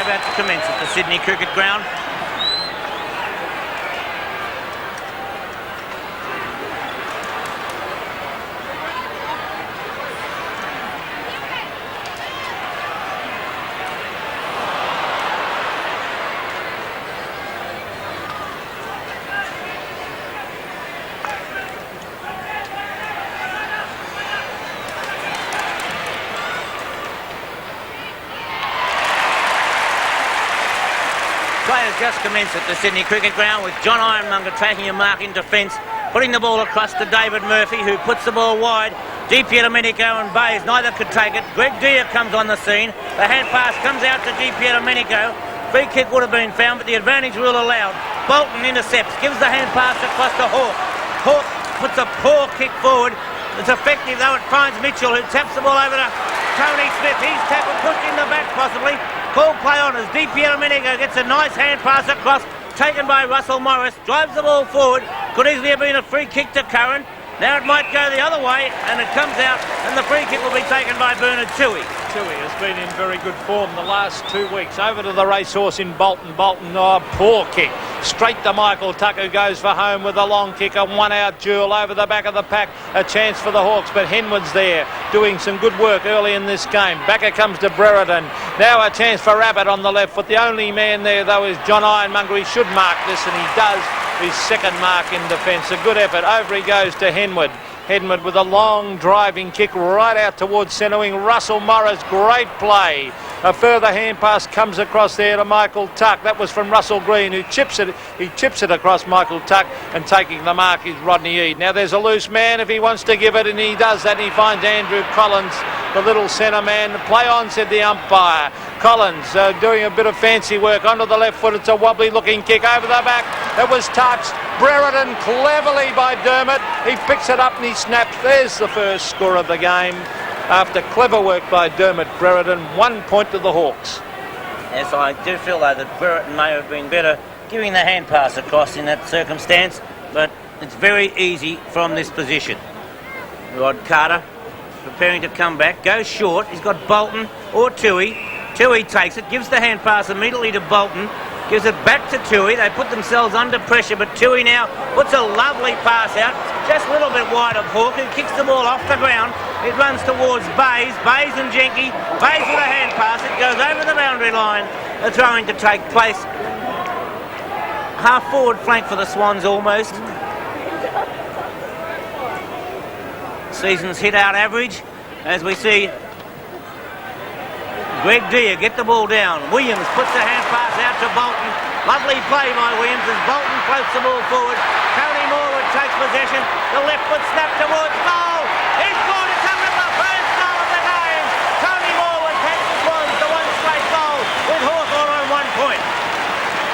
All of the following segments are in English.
about to commence at the Sydney Cricket Ground. Play has just commenced at the Sydney Cricket Ground with John Ironmonger tracking a mark in defence, putting the ball across to David Murphy, who puts the ball wide. Domenico and Bays, neither could take it. Greg Deere comes on the scene. The hand pass comes out to Domenico. Free kick would have been found, but the advantage rule allowed. Bolton intercepts, gives the hand pass across to Hawke. Hawke puts a poor kick forward. It's effective, though. It finds Mitchell, who taps the ball over to Tony Smith. He's tackled, pushed in the back possibly. Call play on as Domenico gets a nice hand pass across, taken by Russell Morris, drives the ball forward. Could easily have been a free kick to Curran. Now it might go the other way, and it comes out, and the free kick will be taken by Bernard Toohey. Toohey has been in very good form the last 2 weeks. Over to the racehorse in Bolton. Bolton, poor kick. Straight to Michael Tuck, who goes for home with a long kick. A one-out duel over the back of the pack. A chance for the Hawks, but Henwood's there doing some good work early in this game. Back it comes to Brereton. Now a chance for Rabbit on the left foot. The only man there, though, is John Ironmonger. He should mark this, and he does. His second mark in defence. A good effort. Over he goes to Henwood. Henwood with a long driving kick right out towards centre wing. Russell Morris, great play. A further hand pass comes across there to Michael Tuck. That was from Russell Green, who chips it. He chips it across Michael Tuck, and taking the mark is Rodney Eade. Now there's a loose man if he wants to give it, and he does that. And he finds Andrew Collins, the little centre man. Play on, said the umpire. Collins doing a bit of fancy work onto the left foot. It's a wobbly looking kick over the back. It was touched. Brereton cleverly by Dermott. He picks it up and he snaps. There's the first score of the game. After clever work by Dermott, Brereton, 1 point to the Hawks. Yes, I do feel though that Brereton may have been better giving the hand pass across in that circumstance, but it's very easy from this position. Rod Carter preparing to come back, goes short. He's got Bolton or Toohey. Toohey takes it, gives the hand pass immediately to Bolton, gives it back to Toohey. They put themselves under pressure, but Toohey now puts a lovely pass out, just a little bit wide of Hawke, who kicks the ball off the ground. It runs towards Bays. Bays and Jenke. Bays with a hand pass. It goes over the boundary line. A throwing to take place. Half forward flank for the Swans almost. Season's hit out average, as we see Greg Deere get the ball down. Williams puts the hand pass out to Bolton. Lovely play by Williams as Bolton floats the ball forward. Tony Morwood takes possession. The left foot snap towards goal. He's scored. It's under the first goal of the game. Tony Morwood takes the Swans to one straight goal with Hawthorn on 1 point.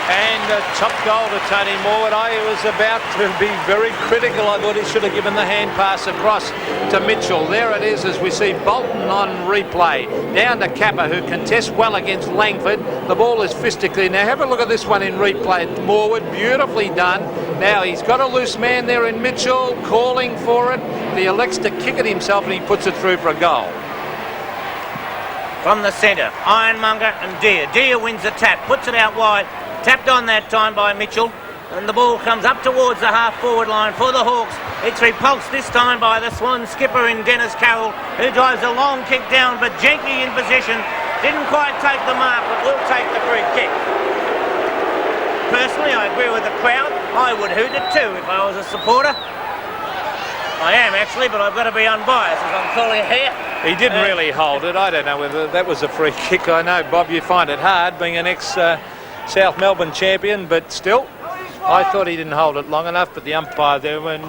And a top goal to Tony Morwood. I was about to be very critical. I thought he should have given the hand pass across to Mitchell. There it is as we see Bolton on replay. Down to Capper, who contests well against Langford. The ball is fistically. Now have a look at this one in replay. Morwood, beautifully done. Now he's got a loose man there in Mitchell, calling for it. He elects to kick it himself, and he puts it through for a goal. From the centre, Ironmonger and Deere. Deere wins the tap, puts it out wide. Tapped on that time by Mitchell, and the ball comes up towards the half-forward line for the Hawks. It's repulsed this time by the Swan skipper in Dennis Carroll, who drives a long kick down, but Jenke in position. Didn't quite take the mark, but will take the free kick. Personally, I agree with the crowd. I would hoot it too if I was a supporter. I am actually, but I've got to be unbiased as I'm calling here. He didn't really hold it. I don't know whether that was a free kick. I know, Bob, you find it hard being an South Melbourne champion, but still, I thought he didn't hold it long enough, but the umpire there, and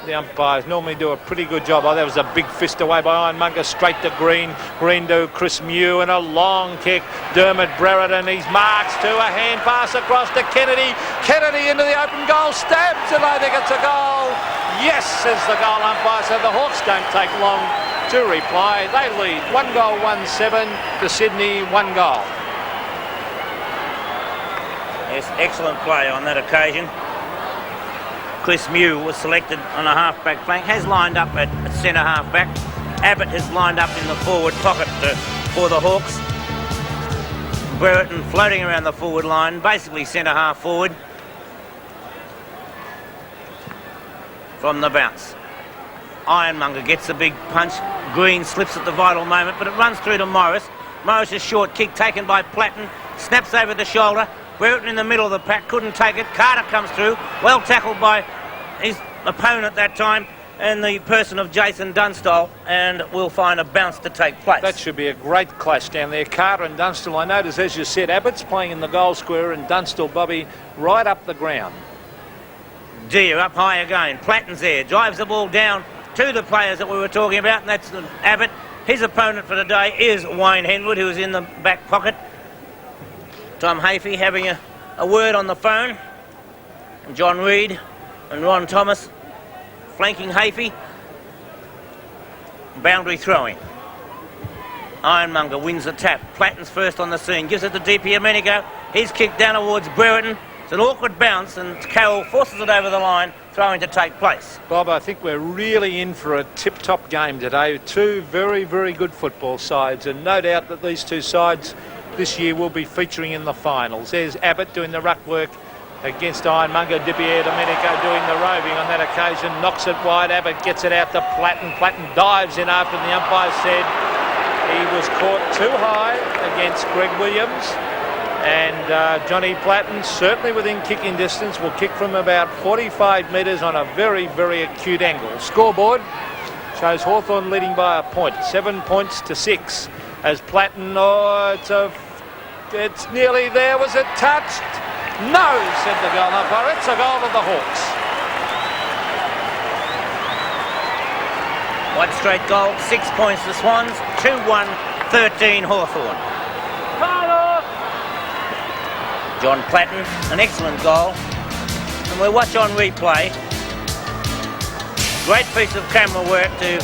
the umpires normally do a pretty good job. Oh, that was a big fist away by Ironmonger, straight to Green. Green to Chris Mew, and a long kick. Dermott Brereton, he's marks to a hand pass across to Kennedy. Kennedy into the open goal, stabs, and I think it's a goal. Yes, says the goal umpire, so the Hawks don't take long to reply. They lead 1 goal, 1-7 to Sydney, 1 goal. Yes, excellent play on that occasion. Chris Mew was selected on a half-back flank, has lined up at centre half-back. Abbott has lined up in the forward pocket for the Hawks. Brereton floating around the forward line, basically centre half forward. From the bounce. Ironmonger gets the big punch. Green slips at the vital moment, but it runs through to Morris. Morris's short kick taken by Platten. Snaps over the shoulder. Brereton in the middle of the pack, couldn't take it. Carter comes through. Well tackled by his opponent that time, and the person of Jason Dunstall, and we'll find a bounce to take place. That should be a great clash down there. Carter and Dunstall. I notice, as you said, Abbott's playing in the goal square and Dunstall, Bobby, right up the ground. Deer up high again. Platten's there. Drives the ball down to the players that we were talking about, and that's Abbott. His opponent for the day is Wayne Henwood, who is in the back pocket. Tom Hafey having a word on the phone. And John Reid and Ron Thomas flanking Hafey. Boundary throwing. Ironmonger wins the tap. Platten's first on the scene. Gives it to DP Amenico. He's kicked down towards Brereton. It's an awkward bounce, and Carroll forces it over the line, throwing to take place. Bob, I think we're really in for a tip-top game today. Two very, very good football sides, and no doubt that these two sides this year will be featuring in the finals. There's Abbott doing the ruck work against Ironmonger. Dipier Domenico doing the roving on that occasion. Knocks it wide. Abbott gets it out to Platten. Platten dives in after the umpire said he was caught too high against Greg Williams. And Johnny Platten, certainly within kicking distance, will kick from about 45 metres on a very, very acute angle. Scoreboard shows Hawthorn leading by a point, 7 points to 6. As Platten, it's nearly there. Was it touched? No, said the goal umpire. It's a goal of the Hawks. One straight goal, 6 points to Swans, 2-1, 13 Hawthorn. John Platten, an excellent goal. And we'll watch on replay. Great piece of camera work to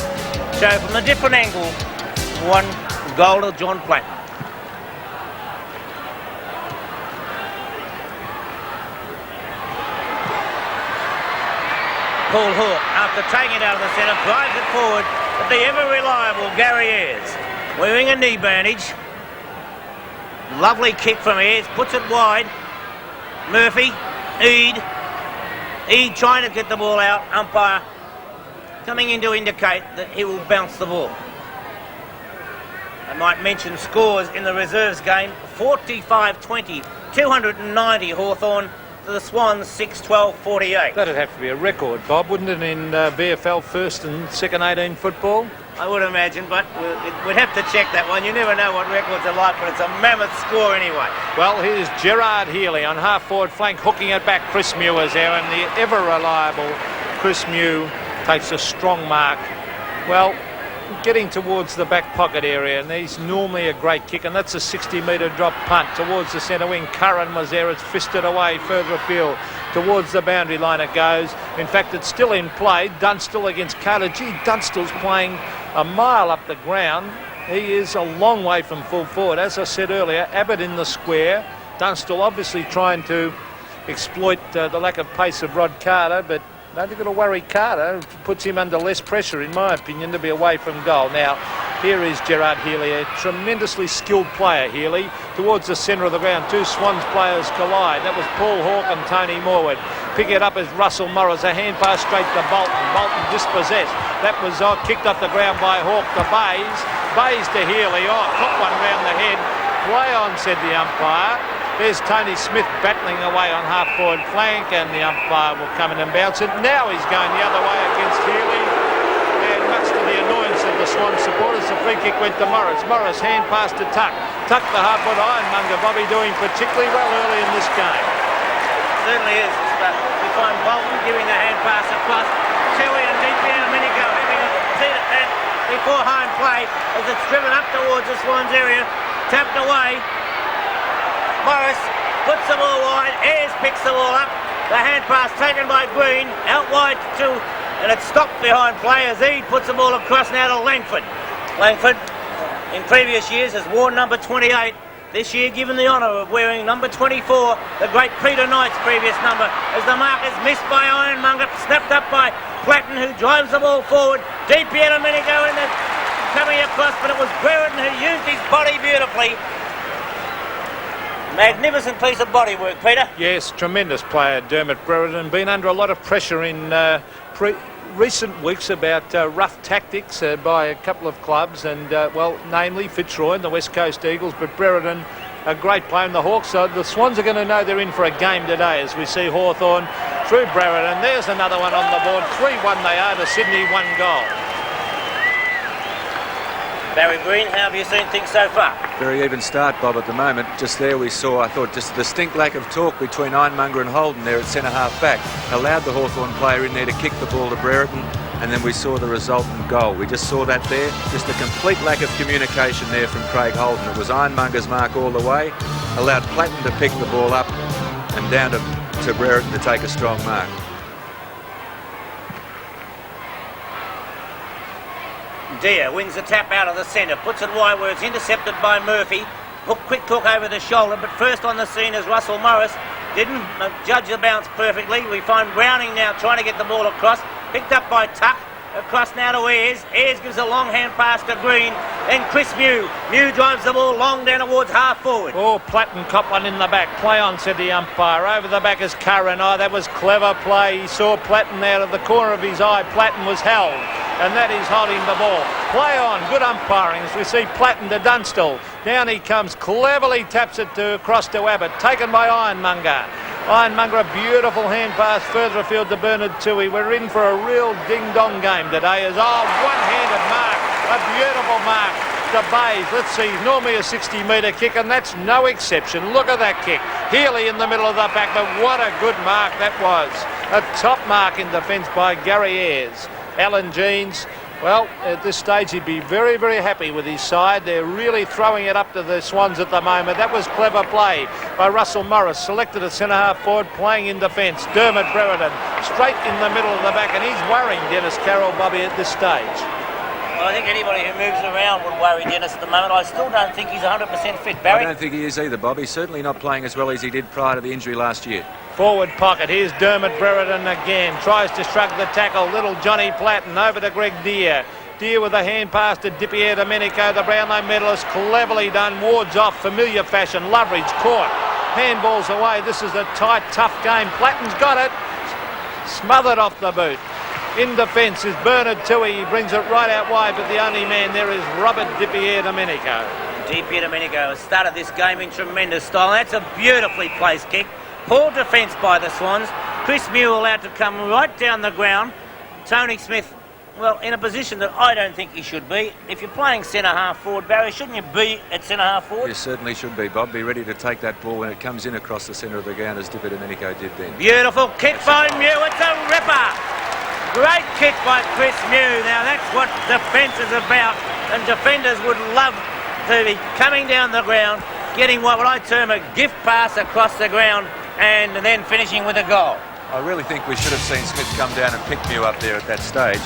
show from a different angle one goal to John Platten. Paul Hawke, after taking it out of the centre, drives it forward at the ever-reliable Gary Ayres, wearing a knee bandage. Lovely kick from Ayres, puts it wide. Murphy, Eade trying to get the ball out. Umpire coming in to indicate that he will bounce the ball. I might mention scores in the reserves game. 45-20, 290 Hawthorn to the Swans, 6-12-48. That'd have to be a record, Bob, wouldn't it, in VFL first and second 18 football? I would imagine, but we'd have to check that one. You never know what records are like, but it's a mammoth score anyway. Well, here's Gerard Healy on half-forward flank, hooking it back. Chris Mew is there, and the ever-reliable Chris Mew takes a strong mark. Well, getting towards the back pocket area, and he's normally a great kick, and that's a 60-metre drop punt towards the centre wing. Curran was there. It's fisted away further afield. Towards the boundary line it goes. In fact, it's still in play. Dunstall against Carter. Gee, Dunstall's playing a mile up the ground. He is a long way from full forward. As I said earlier, Abbott in the square. Dunstall obviously trying to exploit the lack of pace of Rod Carter, but don't think it'll worry Carter. It puts him under less pressure, in my opinion, to be away from goal. Now, here is Gerard Healy, a tremendously skilled player, Healy, towards the centre of the ground. Two Swans players collide. That was Paul Hawke and Tony Morwood. Pick it up as Russell Morris. A hand pass straight to Bolton. Bolton dispossessed. That was kicked off the ground by Hawke to Bays. Bays to Healy. Oh, caught one round the head. Play on, said the umpire. There's Tony Smith battling away on half-forward flank, and the umpire will come in and bounce it. Now he's going the other way against Healy, and much to the annoyance of the Swan supporters, the free kick went to Morris. Morris hand pass to Tuck. Tuck the half-foot Ironmonger. Bobby doing particularly well early in this game. Certainly is. We find Bolton giving the hand pass across. Healy and DP Domenico having a seat at that before home play as it's driven up towards the Swans area, tapped away. Morris puts the ball wide. Ayres picks the ball up. The hand pass taken by Green out wide to, and it's stopped behind play as he puts the ball across now to Langford. Langford, in previous years, has worn number 28. This year, given the honour of wearing number 24, the great Peter Knight's previous number, as the mark is missed by Ironmonger, snapped up by Platten, who drives the ball forward. Deep Domenico in the coming across, but it was Brereton who used his body beautifully Magnificent piece of bodywork, Peter. Yes, tremendous player, Dermot Brereton. Been under a lot of pressure in recent weeks about rough tactics by a couple of clubs, and namely Fitzroy and the West Coast Eagles. But Brereton, a great player in the Hawks. So the Swans are going to know they're in for a game today as we see Hawthorn through Brereton. There's another one on the board. 3-1 they are to Sydney, 1 goal. Barry Green, how have you seen things so far? Very even start, Bob, at the moment. Just there we saw, I thought, just a distinct lack of talk between Ironmonger and Holden there at centre-half back. Allowed the Hawthorn player in there to kick the ball to Brereton, and then we saw the resultant goal. We just saw that there. Just a complete lack of communication there from Craig Holden. It was Ironmonger's mark all the way. Allowed Platten to pick the ball up and down to Brereton to take a strong mark. Deer wins the tap out of the centre, puts it wide where it's intercepted by Murphy. Quick hook over the shoulder, but first on the scene is Russell Morris. Didn't judge the bounce perfectly. We find Browning now trying to get the ball across. Picked up by Tuck. Across now to Ayres. Ayres gives a long hand pass to Green. Then Chris Mew. Mew drives the ball long down towards half forward. Oh, Platten caught one in the back. Play on, said the umpire. Over the back is Curran. Oh, that was clever play. He saw Platten out of the corner of his eye. Platten was held, and that is holding the ball. Play on, good umpiring as we see Platten to Dunstall. Down he comes, cleverly taps it across to Abbott. Taken by Ironmonger. Ironmonger, a beautiful hand pass further afield to Bernard Toohey. We're in for a real ding-dong game today. As one-handed mark, a beautiful mark to Bays. Let's see, normally a 60-metre kick, and that's no exception. Look at that kick. Healy in the middle of the back, but what a good mark that was. A top mark in defence by Gary Ayres. Alan Jeans, well, at this stage he'd be very, very happy with his side. They're really throwing it up to the Swans at the moment. That was clever play by Russell Morris, selected at centre-half forward, playing in defence. Dermot Brereton, straight in the middle of the back, and he's worrying Dennis Carroll, Bobby, at this stage. Well, I think anybody who moves around would worry Dennis at the moment. I still don't think he's 100% fit, Barry. I don't think he is either, Bob. He's certainly not playing as well as he did prior to the injury last year. Forward pocket, here's Dermot Brereton again. Tries to shrug the tackle, little Johnny Platten over to Greg Deere. Deere with a hand pass to Dipier Domenico, the Brownlow medalist. Cleverly done, wards off, familiar fashion. Loveridge caught, handballs away. This is a tight, tough game. Platten's got it, smothered off the boot. In defence is Bernard Toohey. He brings it right out wide, but the only man there is Robert Dipier Domenico. Dipier Domenico has started this game in tremendous style. That's a beautifully placed kick. Poor defence by the Swans. Chris Mew allowed to come right down the ground. Tony Smith, well, in a position that I don't think he should be. If you're playing centre-half forward, Barry, shouldn't you be at centre-half forward? You certainly should be, Bob. Be ready to take that ball when it comes in across the centre of the ground, as Dipier Domenico did then. Beautiful kick by Mew. It's a ripper. Great kick by Chris Mew. Now, that's what defence is about, and defenders would love to be coming down the ground, getting what I term a gift pass across the ground, and then finishing with a goal. I really think we should have seen Smith come down and pick Mew up there at that stage.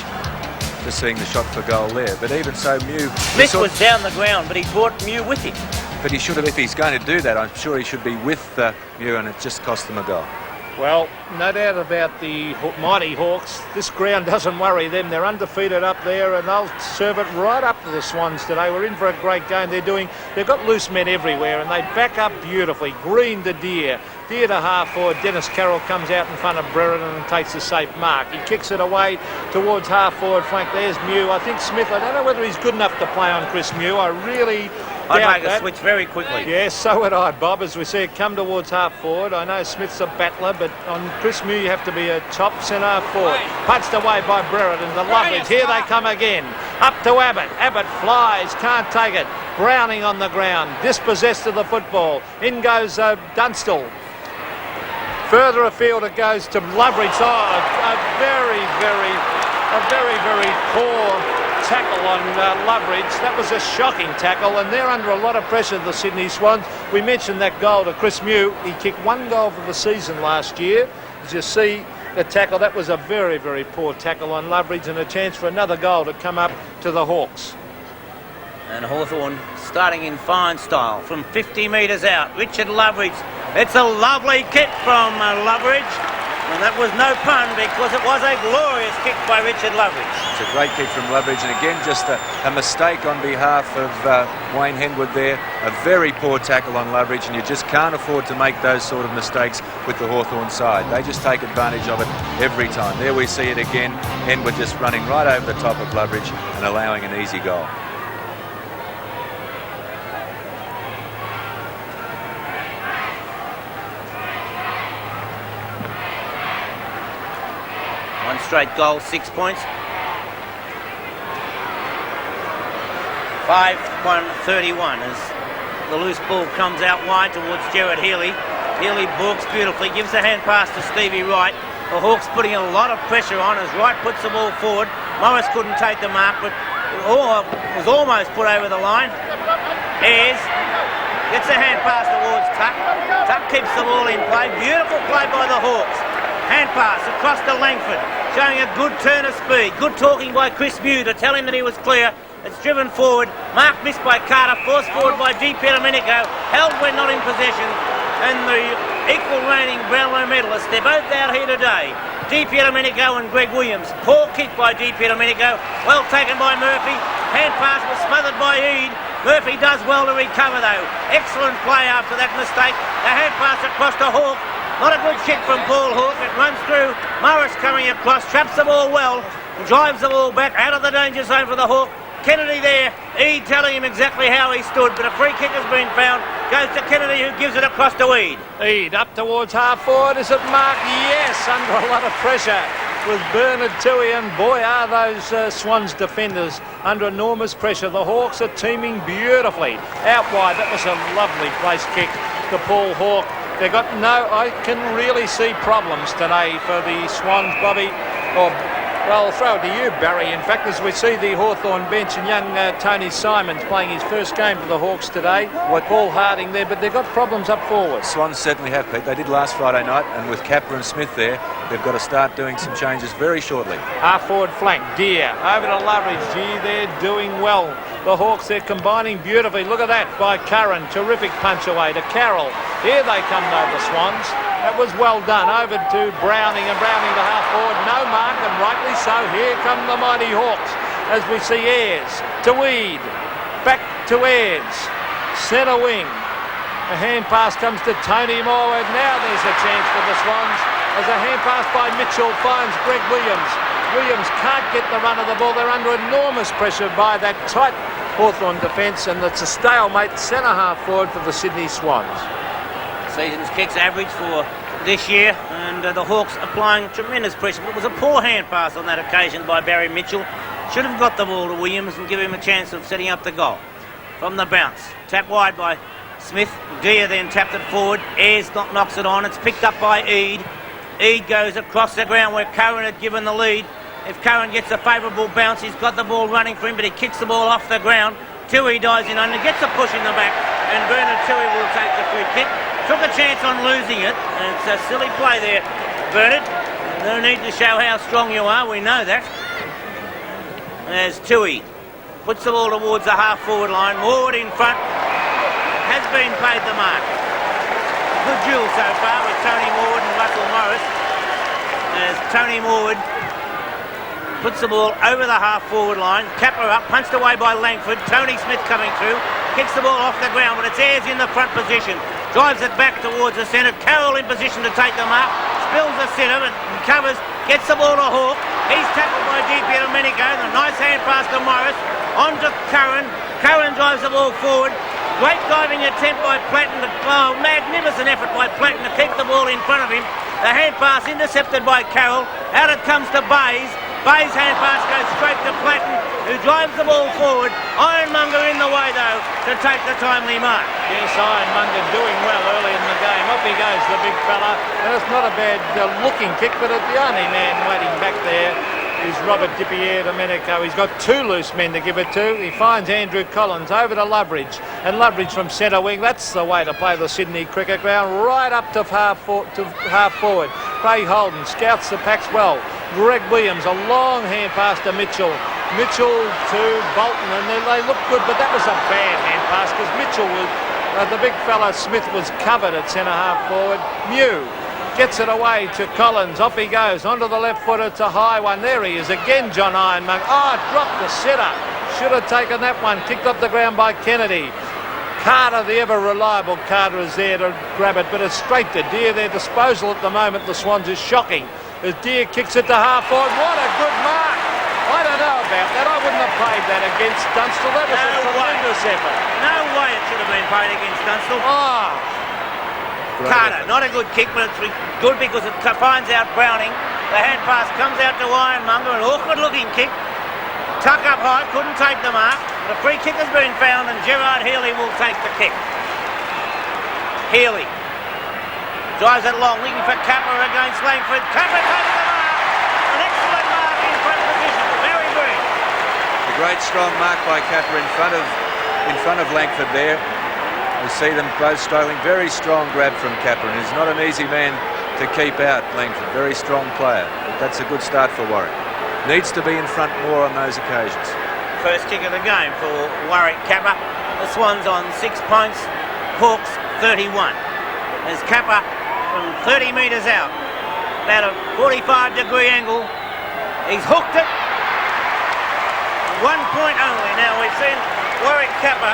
Just seeing the shot for goal there. But even so, Mew... Smith was down the ground, but he brought Mew with him. But he should have, if he's going to do that, I'm sure he should be with Mew, and it just cost them a goal. Well, no doubt about the mighty Hawks. This ground doesn't worry them. They're undefeated up there, and they'll serve it right up to the Swans today. We're in for a great game. They've got loose men everywhere, and they back up beautifully. Green to Deere. Deere to half forward. Dennis Carroll comes out in front of Brereton and takes a safe mark. He kicks it away towards half forward flank. There's Mew. I think Smith, I don't know whether he's good enough to play on Chris Mew. I really... I'd make a switch very quickly. Yes, so would I, Bob, as we see it come towards half forward. I know Smith's a battler, but on Chris Mew you have to be a top centre forward. Punched away by Brereton. The Loveridge. Here they come again. Up to Abbott. Abbott flies, can't take it. Browning on the ground, dispossessed of the football. In goes Dunstall. Further afield it goes to Loveridge. Oh, a very, very poor tackle on Loveridge. That was a shocking tackle, and they're under a lot of pressure, the Sydney Swans. We mentioned that goal to Chris Mew. He kicked one goal for the season last year. As you see the tackle, that was a very, very poor tackle on Loveridge, and a chance for another goal to come up to the Hawks. And Hawthorn starting in fine style from 50 metres out. Richard Loveridge. It's a lovely kick from Loveridge. And that was no pun because it was a glorious kick by Richard Loveridge. It's a great kick from Loveridge, and again just a mistake on behalf of Wayne Henwood there. A very poor tackle on Loveridge, and you just can't afford to make those sort of mistakes with the Hawthorn side. They just take advantage of it every time. There we see it again. Henwood just running right over the top of Loveridge and allowing an easy goal. One straight goal, 6 points. 5-1-31 as the loose ball comes out wide towards Gerard Healy. Healy balks beautifully, gives a hand pass to Stevie Wright. The Hawks putting a lot of pressure on as Wright puts the ball forward. Morris couldn't take the mark, but was almost put over the line. Ayres gets a hand pass towards Tuck. Tuck keeps the ball in play. Beautiful play by the Hawks. Hand pass across to Langford, showing a good turn of speed. Good talking by Chris Mew to tell him that he was clear. It's driven forward. Mark missed by Carter, forced forward by Di Pierdomenico, held when not in possession. And the equal reigning Brownlow medalists, they're both out here today. Di Pierdomenico and Greg Williams. Poor kick by Di Pierdomenico, well taken by Murphy. Hand pass was smothered by Eade. Murphy does well to recover though. Excellent play after that mistake. The hand pass across to Hawke. Not a good kick from Paul Hawke. It runs through. Morris coming across, traps the ball well, drives the ball back out of the danger zone for the Hawke. Kennedy there, Eade telling him exactly how he stood, but a free kick has been found. Goes to Kennedy, who gives it across to Eade. Eade up towards half forward. Is it Mark? Yes, under a lot of pressure with Bernard Toohey, and boy are those Swans defenders under enormous pressure. The Hawks are teaming beautifully. Out wide, that was a lovely place kick to Paul Hawke. They got I can really see problems today for the Swans, Bobby. Well, I'll throw it to you, Barry. In fact, as we see the Hawthorn bench and young Tony Simons playing his first game for the Hawks today. Paul Harding there, but they've got problems up forward. Swans certainly have, Pete. They did last Friday night, and with Capper and Smith there, they've got to start doing some changes very shortly. Half forward flank, Deer, over to Loveridge. Gee, they're doing well. The Hawks, they're combining beautifully. Look at that by Curran. Terrific punch away to Carroll. Here they come though, the Swans. That was well done. Over to Browning, and Browning to half forward. No mark, and rightly so. Here come the mighty Hawks as we see Ayres to Eade. Back to Ayres. Centre wing. A hand pass comes to Tony Moore. Now there's a chance for the Swans as a hand pass by Mitchell finds Greg Williams. Williams can't get the run of the ball. They're under enormous pressure by that tight Hawthorn defence, and it's a stalemate centre half forward for the Sydney Swans. Season's kicks average for this year, and the Hawks applying tremendous pressure. It was a poor hand pass on that occasion by Barry Mitchell. Should have got the ball to Williams and give him a chance of setting up the goal. From the bounce, tap wide by Smith. Deer then tapped it forward. Ayres knocks it on. It's picked up by Eade. Eade goes across the ground where Curran had given the lead. If Curran gets a favourable bounce, he's got the ball running for him, but he kicks the ball off the ground. Toohey dives in under, gets a push in the back, and Bernard Toohey will take the free kick. Took a chance on losing it, and it's a silly play there, Bernard. No need to show how strong you are, we know that. There's Toohey. Puts the ball towards the half-forward line. Ward in front. Has been paid the mark. Good duel so far with Tony Ward and Russell Morris. As Tony Ward puts the ball over the half-forward line. Capper up, punched away by Langford. Tony Smith coming through. Kicks the ball off the ground, but it's Ayres in the front position. Drives it back towards the centre. Carroll in position to take them up. Spills the centre and covers. Gets the ball to Hawke. He's tackled by Di Pierdomenico. A nice hand pass to Morris. On to Curran. Curran drives the ball forward. Great diving attempt by Platten. Magnificent effort by Platten to keep the ball in front of him. The hand pass intercepted by Carroll. Out it comes to Bayes. Bayes' hand pass goes straight to Platten, who drives the ball forward. Ironmonger in the way, though, to take the timely mark. Yes, Ironmonger doing well early in the game. Up he goes, the big fella. And it's not a bad looking kick, but the only man waiting back there is Robert Di Pierdomenico. He's got two loose men to give it to. He finds Andrew Collins over to Loveridge, and Loveridge from centre wing. That's the way to play the Sydney cricket ground, right up to half forward. Craig Holden scouts the packs well. Greg Williams, a long hand pass to Mitchell. Mitchell to Bolton, and they look good, but that was a bad hand pass because Mitchell was, the big fella Smith was covered at centre half forward. Mew Gets it away to Collins. Off he goes. Onto the left foot. It's a high one. There he is again, John Ironmonger. Oh, dropped the setter. Should have taken that one. Kicked off the ground by Kennedy. Carter, the ever reliable Carter, is there to grab it, but it's straight to Deer. Their disposal at the moment, the Swans, is shocking. As Deer kicks it to half forward. What a good mark. I don't know about that. I wouldn't have played that against Dunstall. That was a tremendous effort. No way it should have been played against Dunstall. Oh. Carter, not a good kick, but it's good because it finds out Browning. The hand pass comes out to Ironmonger, an awkward looking kick. Tuck up high, couldn't take the mark. The free kick has been found and Gerard Healy will take the kick. Healy drives it long, looking for Capper against Langford. Capper takes the mark. An excellent mark in front position. Very good. A great strong mark by Capper in front of Langford there. We see them both struggling. Very strong grab from Capper, and he's not an easy man to keep out, Langford. Very strong player. But that's a good start for Warwick. Needs to be in front more on those occasions. First kick of the game for Warwick Capper. The Swans on 6 points, Hawks 31. There's Capper from 30 metres out, about a 45-degree angle. He's hooked it. 1 point only. Now we've seen Warwick Capper,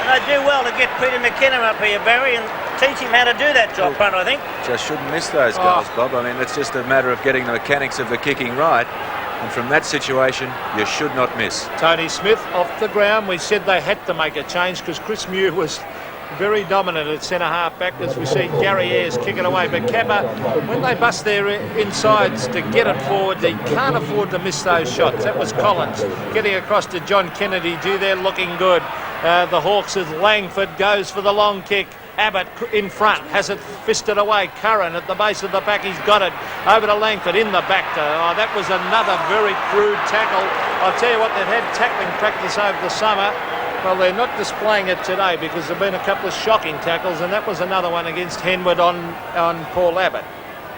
and they do well to get Peter McKenna up here, Barry, and teach him how to do that drop punt, I think. Just shouldn't miss those goals, Bob. I mean, it's just a matter of getting the mechanics of the kicking right. And from that situation, you should not miss. Tony Smith off the ground. We said they had to make a change because Chris Mew was very dominant at centre half back, as we see Gary Ayres kick it away. But Capper, when they bust their insides to get it forward, they can't afford to miss those shots. That was Collins getting across to John Kennedy. Gee, they're looking good. The Hawks, as Langford goes for the long kick. Abbott in front, has it fisted away. Curran at the base of the back, he's got it. Over to Langford in the back. That was another very crude tackle. I'll tell you what, they've had tackling practice over the summer. Well, they're not displaying it today because there have been a couple of shocking tackles, and that was another one against Henwood on Paul Abbott.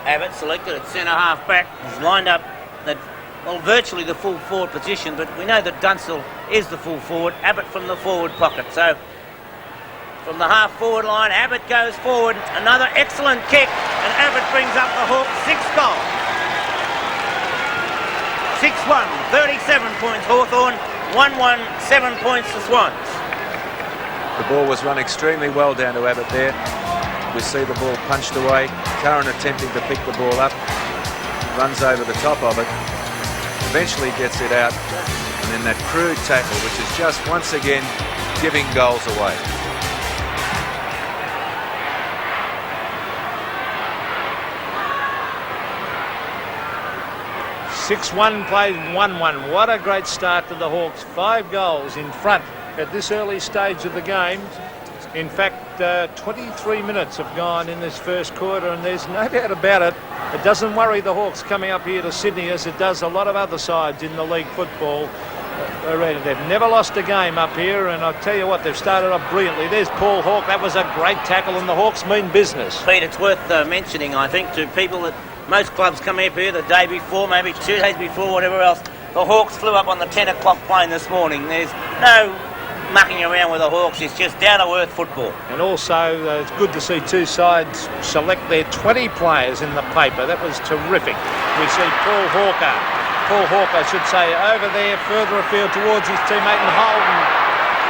Abbott selected at centre half back. He's lined up at, well, virtually the full forward position, but we know that Dunstall is the full forward. Abbott from the forward pocket. So from the half forward line, Abbott goes forward. Another excellent kick, and Abbott brings up the Hawks' 6th goal. 6-1, 37 points Hawthorn, 1-1, 7 points the Swans. The ball was run extremely well down to Abbott there. We see the ball punched away. Curran attempting to pick the ball up. Runs over the top of it. Eventually gets it out. And then that crude tackle, which is just once again giving goals away. 6-1 played 1-1. What a great start to the Hawks. 5 goals in front at this early stage of the game. In fact, 23 minutes have gone in this first quarter, and there's no doubt about it. It doesn't worry the Hawks coming up here to Sydney as it does a lot of other sides in the league football. They've never lost a game up here, and I'll tell you what, they've started off brilliantly. There's Paul Hawke. That was a great tackle, and the Hawks mean business. Pete, it's worth mentioning, I think, to people that most clubs come up here the day before, maybe 2 days before, whatever else. The Hawks flew up on the 10 o'clock plane this morning. There's no mucking around with the Hawks. It's just down-to-earth football. And also, it's good to see two sides select their 20 players in the paper. That was terrific. We see Paul Hawke, I should say, over there, further afield towards his teammate in Holden.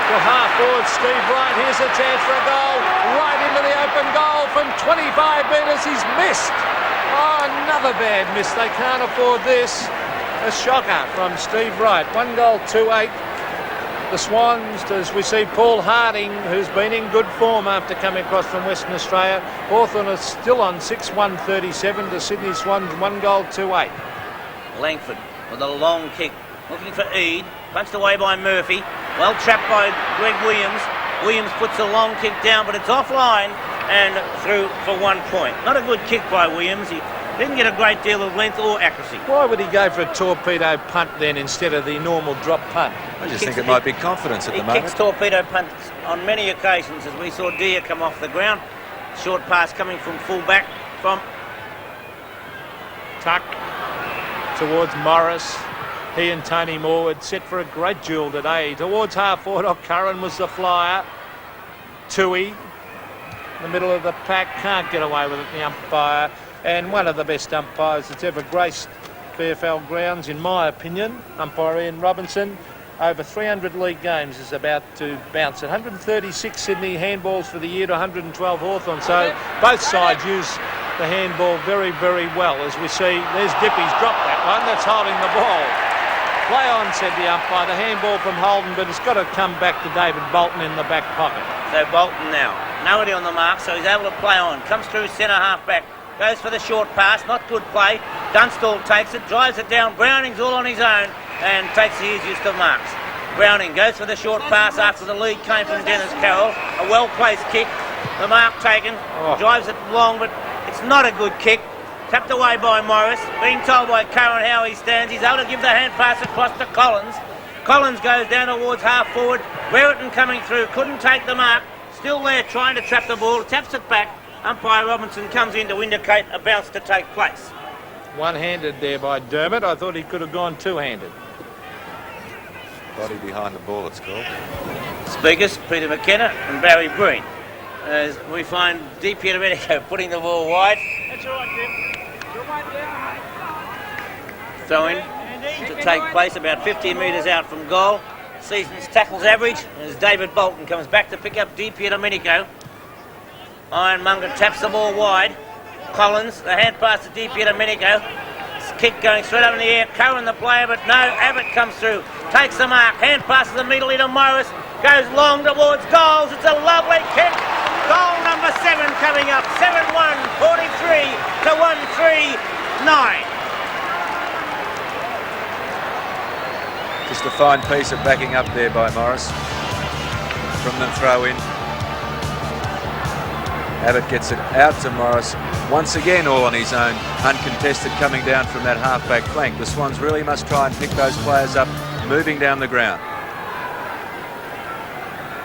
To half forward, Steve Wright. Here's a chance for a goal. Right into the open goal from 25 metres. He's missed. Oh, another bad miss. They can't afford this. A shocker from Steve Wright. 1 goal, 2-8. The Swans, as we see Paul Harding, who's been in good form after coming across from Western Australia. Hawthorn is still on 6-1-37 to Sydney Swans, 1 goal, 2-8. Langford with a long kick, looking for Eade, punched away by Murphy, well trapped by Greg Williams. Williams puts a long kick down, but it's offline and through for 1 point. Not a good kick by Williams. He didn't get a great deal of length or accuracy. Why would he go for a torpedo punt then instead of the normal drop punt? I just think it might be confidence at the moment. He kicks torpedo punts on many occasions, as we saw Deer come off the ground. Short pass coming from full back from Tuck towards Morris. He and Tony Morwood set for a great duel today. Towards half forward, Curran was the flyer. Tui in the middle of the pack. Can't get away with it, the umpire. And one of the best umpires that's ever graced VFL grounds, in my opinion, umpire Ian Robinson. Over 300 league games is about to bounce at 136 Sydney handballs for the year to 112 Hawthorn. So both sides use the handball very, very well. As we see, there's Dippy's dropped that one. That's holding the ball. Play on, said the umpire. The handball from Holden, but it's got to come back to David Bolton in the back pocket. So Bolton now, nobody on the mark, so he's able to play on. Comes through centre half back. Goes for the short pass, not good play. Dunstall takes it, drives it down. Browning's all on his own and takes the easiest of marks. Browning goes for the short pass after the lead came from Dennis Carroll. A well-placed kick. The mark taken, drives it long, but it's not a good kick. Tapped away by Morris. Being told by Curran how he stands, he's able to give the hand pass across to Collins. Collins goes down towards half forward. Brereton coming through, couldn't take the mark. Still there trying to trap the ball, taps it back. Umpire Robinson comes in to indicate a bounce to take place. One-handed there by Dermott. I thought he could have gone two-handed. Body behind the ball, it's called. Speakers, Peter McKenna and Barry Breen. As we find Deep Medico putting the ball wide. That's all right, Jim. Throw in to take place about 50 metres out from goal. Season's tackles average as David Bolton comes back to pick up Deep Medico. Ironmonger taps the ball wide. Collins, the hand pass to Deep Medico. Kick going straight up in the air. Curran the player, but no, Abbott comes through. Takes the mark. Hand passes the middle into Morris. Goes long towards goals. It's a lovely kick. Goal number 7 coming up. 7-1, 43 to 1-3-9. Just a fine piece of backing up there by Morris from the throw in. Abbott gets it out to Morris. Once again, all on his own, uncontested, coming down from that half-back flank. The Swans really must try and pick those players up, moving down the ground.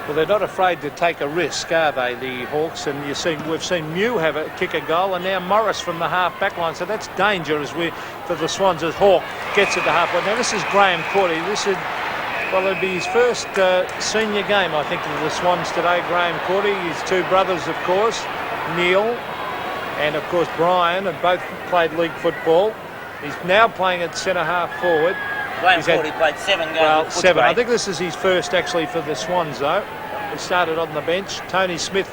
Well, they're not afraid to take a risk, are they, the Hawks? And we've seen Mew have a kick a goal, and now Morris from the half-back line. So that's danger for the Swans as Hawk gets it to half-back. Now, this is Graham Cordy. It'd be his first senior game, I think, for the Swans today. Graham Cordy, his two brothers, of course, Neil and, of course, Brian, have both played league football. He's now playing at centre-half forward. Graham Cordy played 7 games. Well, 7. I think this is his first, actually, for the Swans, though. He started on the bench. Tony Smith,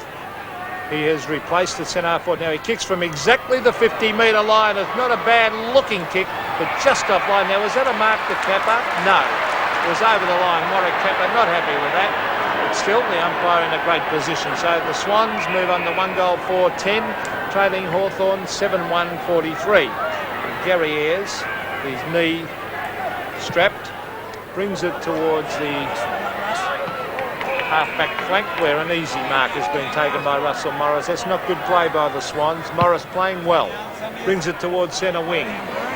he has replaced the centre-half forward. Now, he kicks from exactly the 50-metre line. It's not a bad-looking kick, but just off line. Now, was that a mark to Capper? No. It was over the line. Warwick Capper not happy with that. But still, the umpire in a great position. So the Swans move on to 1 goal 4-10, trailing Hawthorn 7-1-43. Gary Ayres, his knee strapped, brings it towards the half-back flank where an easy mark has been taken by Russell Morris. That's not good play by the Swans. Morris playing well. Brings it towards centre wing.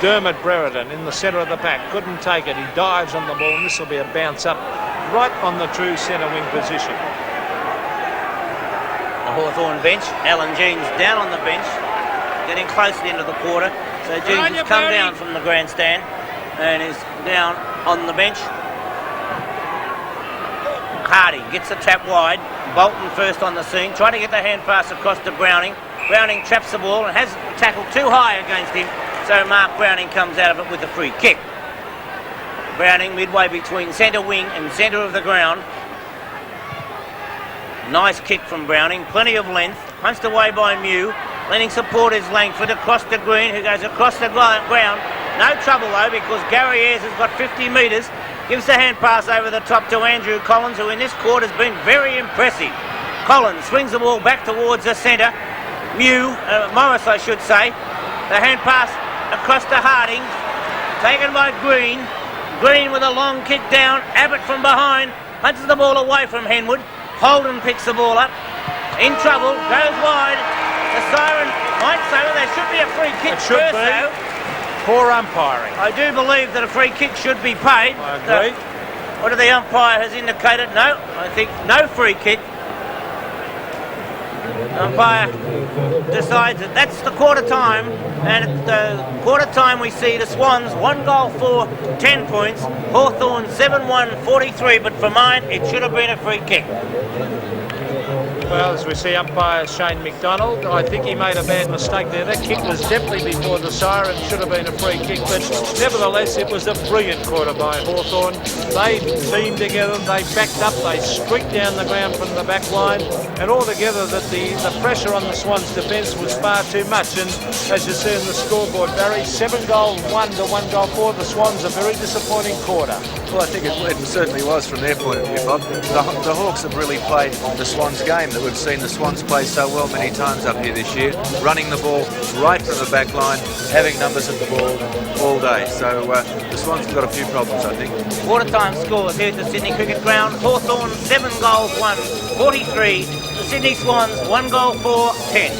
Dermott Brereton in the centre of the pack. Couldn't take it. He dives on the ball, and this will be a bounce up right on the true centre wing position. The Hawthorn bench. Alan Jeans down on the bench, getting close to the end of the quarter. So Jeans has come down from the grandstand and is down on the bench. Hardy gets the tap wide. Bolton first on the scene, trying to get the hand pass across to Browning. Browning traps the ball and has tackled too high against him, so Mark Browning comes out of it with a free kick. Browning midway between centre wing and centre of the ground. Nice kick from Browning, plenty of length, punched away by Mew. Lending support is Langford across to Green, who goes across the ground. No trouble though, because Gary Ayres has got 50 metres. Gives the hand pass over the top to Andrew Collins, who in this quarter has been very impressive. Collins swings the ball back towards the centre. Morris, I should say. The hand pass across to Harding, taken by Green. Green with a long kick down. Abbott from behind punches the ball away from Henwood. Holden picks the ball up. In trouble, goes wide. The siren might say there should be a free kick first, though. Poor umpiring. I do believe that a free kick should be paid. I agree. What the umpire has indicated? No, I think no free kick. The umpire decides that that's the quarter time, and at the quarter time we see the Swans 1 goal for 10 points, Hawthorn 7-1-43, but for mine it should have been a free kick. Well, as we see umpire Shane McDonald, I think he made a bad mistake there. That kick was definitely before the siren, should have been a free kick, but nevertheless it was a brilliant quarter by Hawthorn. They teamed together, they backed up, they streaked down the ground from the back line, and altogether that the pressure on the Swans' defence was far too much. And as you see in the scoreboard, Barry, 7 goals 1 to 1 goal 4. The Swans a very disappointing quarter. Well, I think it certainly was from their point of view, Bob. The Hawks have really played the Swans game that we've seen the Swans play so well many times up here this year, running the ball right from the back line, having numbers at the ball all day. So the Swans have got a few problems, I think. Quarter time scores here at the Sydney Cricket Ground. Hawthorn 7 goals 1, 43. The Sydney Swans 1 goal 4, 10.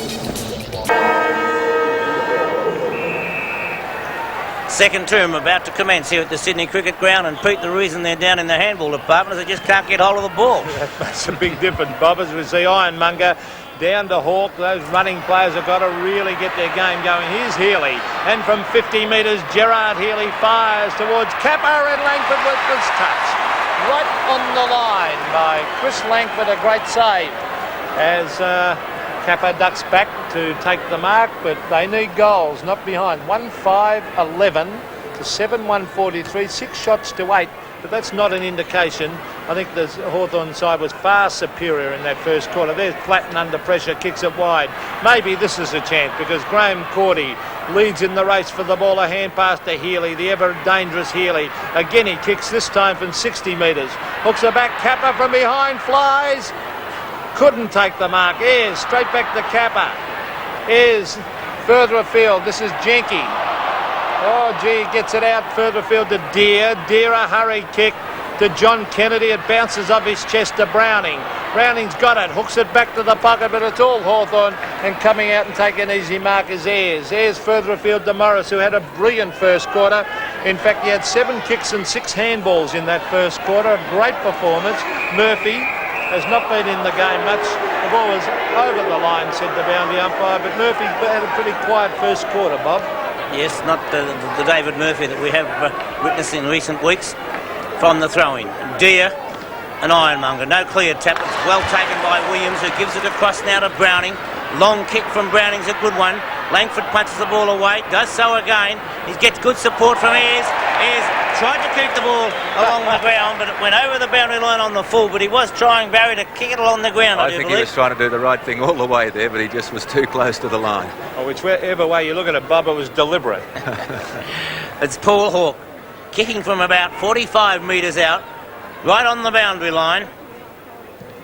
Second term about to commence here at the Sydney Cricket Ground, and Pete, the reason they're down in the handball department is they just can't get hold of the ball. That makes a big difference, Bob, as we see Ironmonger down to Hawk. Those running players have got to really get their game going. Here's Healy, and from 50 metres, Gerard Healy fires towards Capper, and Langford with this touch. Right on the line by Chris Langford, a great save. As Capper ducks back to take the mark, but they need goals, not behind. 1-5-11 to 7-1-43, 6 shots to 8, but that's not an indication. I think the Hawthorn side was far superior in that first quarter. There's Platten under pressure, kicks it wide. Maybe this is a chance because Graham Cordy leads in the race for the ball. A hand pass to Healy, the ever dangerous Healy. Again he kicks, this time from 60 metres. Hooks it back, Capper from behind, flies. Couldn't take the mark. Ayres straight back to Capper. Ayres further afield. This is Jenke. Oh, gee, gets it out further afield to Deere. Deere a hurry kick to John Kennedy. It bounces off his chest to Browning. Browning's got it. Hooks it back to the pocket, but it's all Hawthorn. And coming out and taking an easy mark is Ayres. Ayres further afield to Morris, who had a brilliant first quarter. In fact, he had 7 kicks and 6 handballs in that first quarter. A great performance. Murphy has not been in the game much. The ball was over the line, said the boundary umpire, but Murphy had a pretty quiet first quarter, Bob. Yes, not the David Murphy that we have witnessed in recent weeks. From the throw-in, Deere and Ironmonger. No clear tap. It's well taken by Williams, who gives it across now to Browning. Long kick from Browning's a good one. Langford punches the ball away, does so again. He gets good support from Ayres. Ayres tried to keep the ball along the ground, but it went over the boundary line on the full, but he was trying, Barry, to kick it along the ground, I think he was trying to do the right thing all the way there, but he just was too close to the line. Oh, whichever way you look at it, Bob, it was deliberate. It's Paul Hawke kicking from about 45 metres out, right on the boundary line.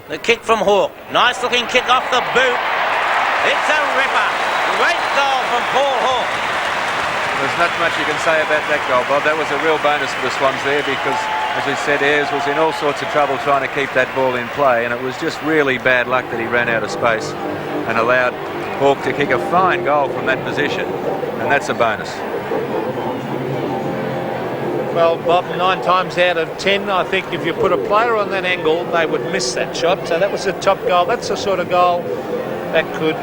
The kick from Hawke. Nice looking kick off the boot. It's a ripper. Great goal from Paul Hawke. There's not much you can say about that goal, Bob. That was a real bonus for the Swans there because, as we said, Ayres was in all sorts of trouble trying to keep that ball in play, and it was just really bad luck that he ran out of space and allowed Hawke to kick a fine goal from that position, and that's a bonus. Well, Bob, 9 times out of 10, I think if you put a player on that angle, they would miss that shot. So that was a top goal. That's the sort of goal that could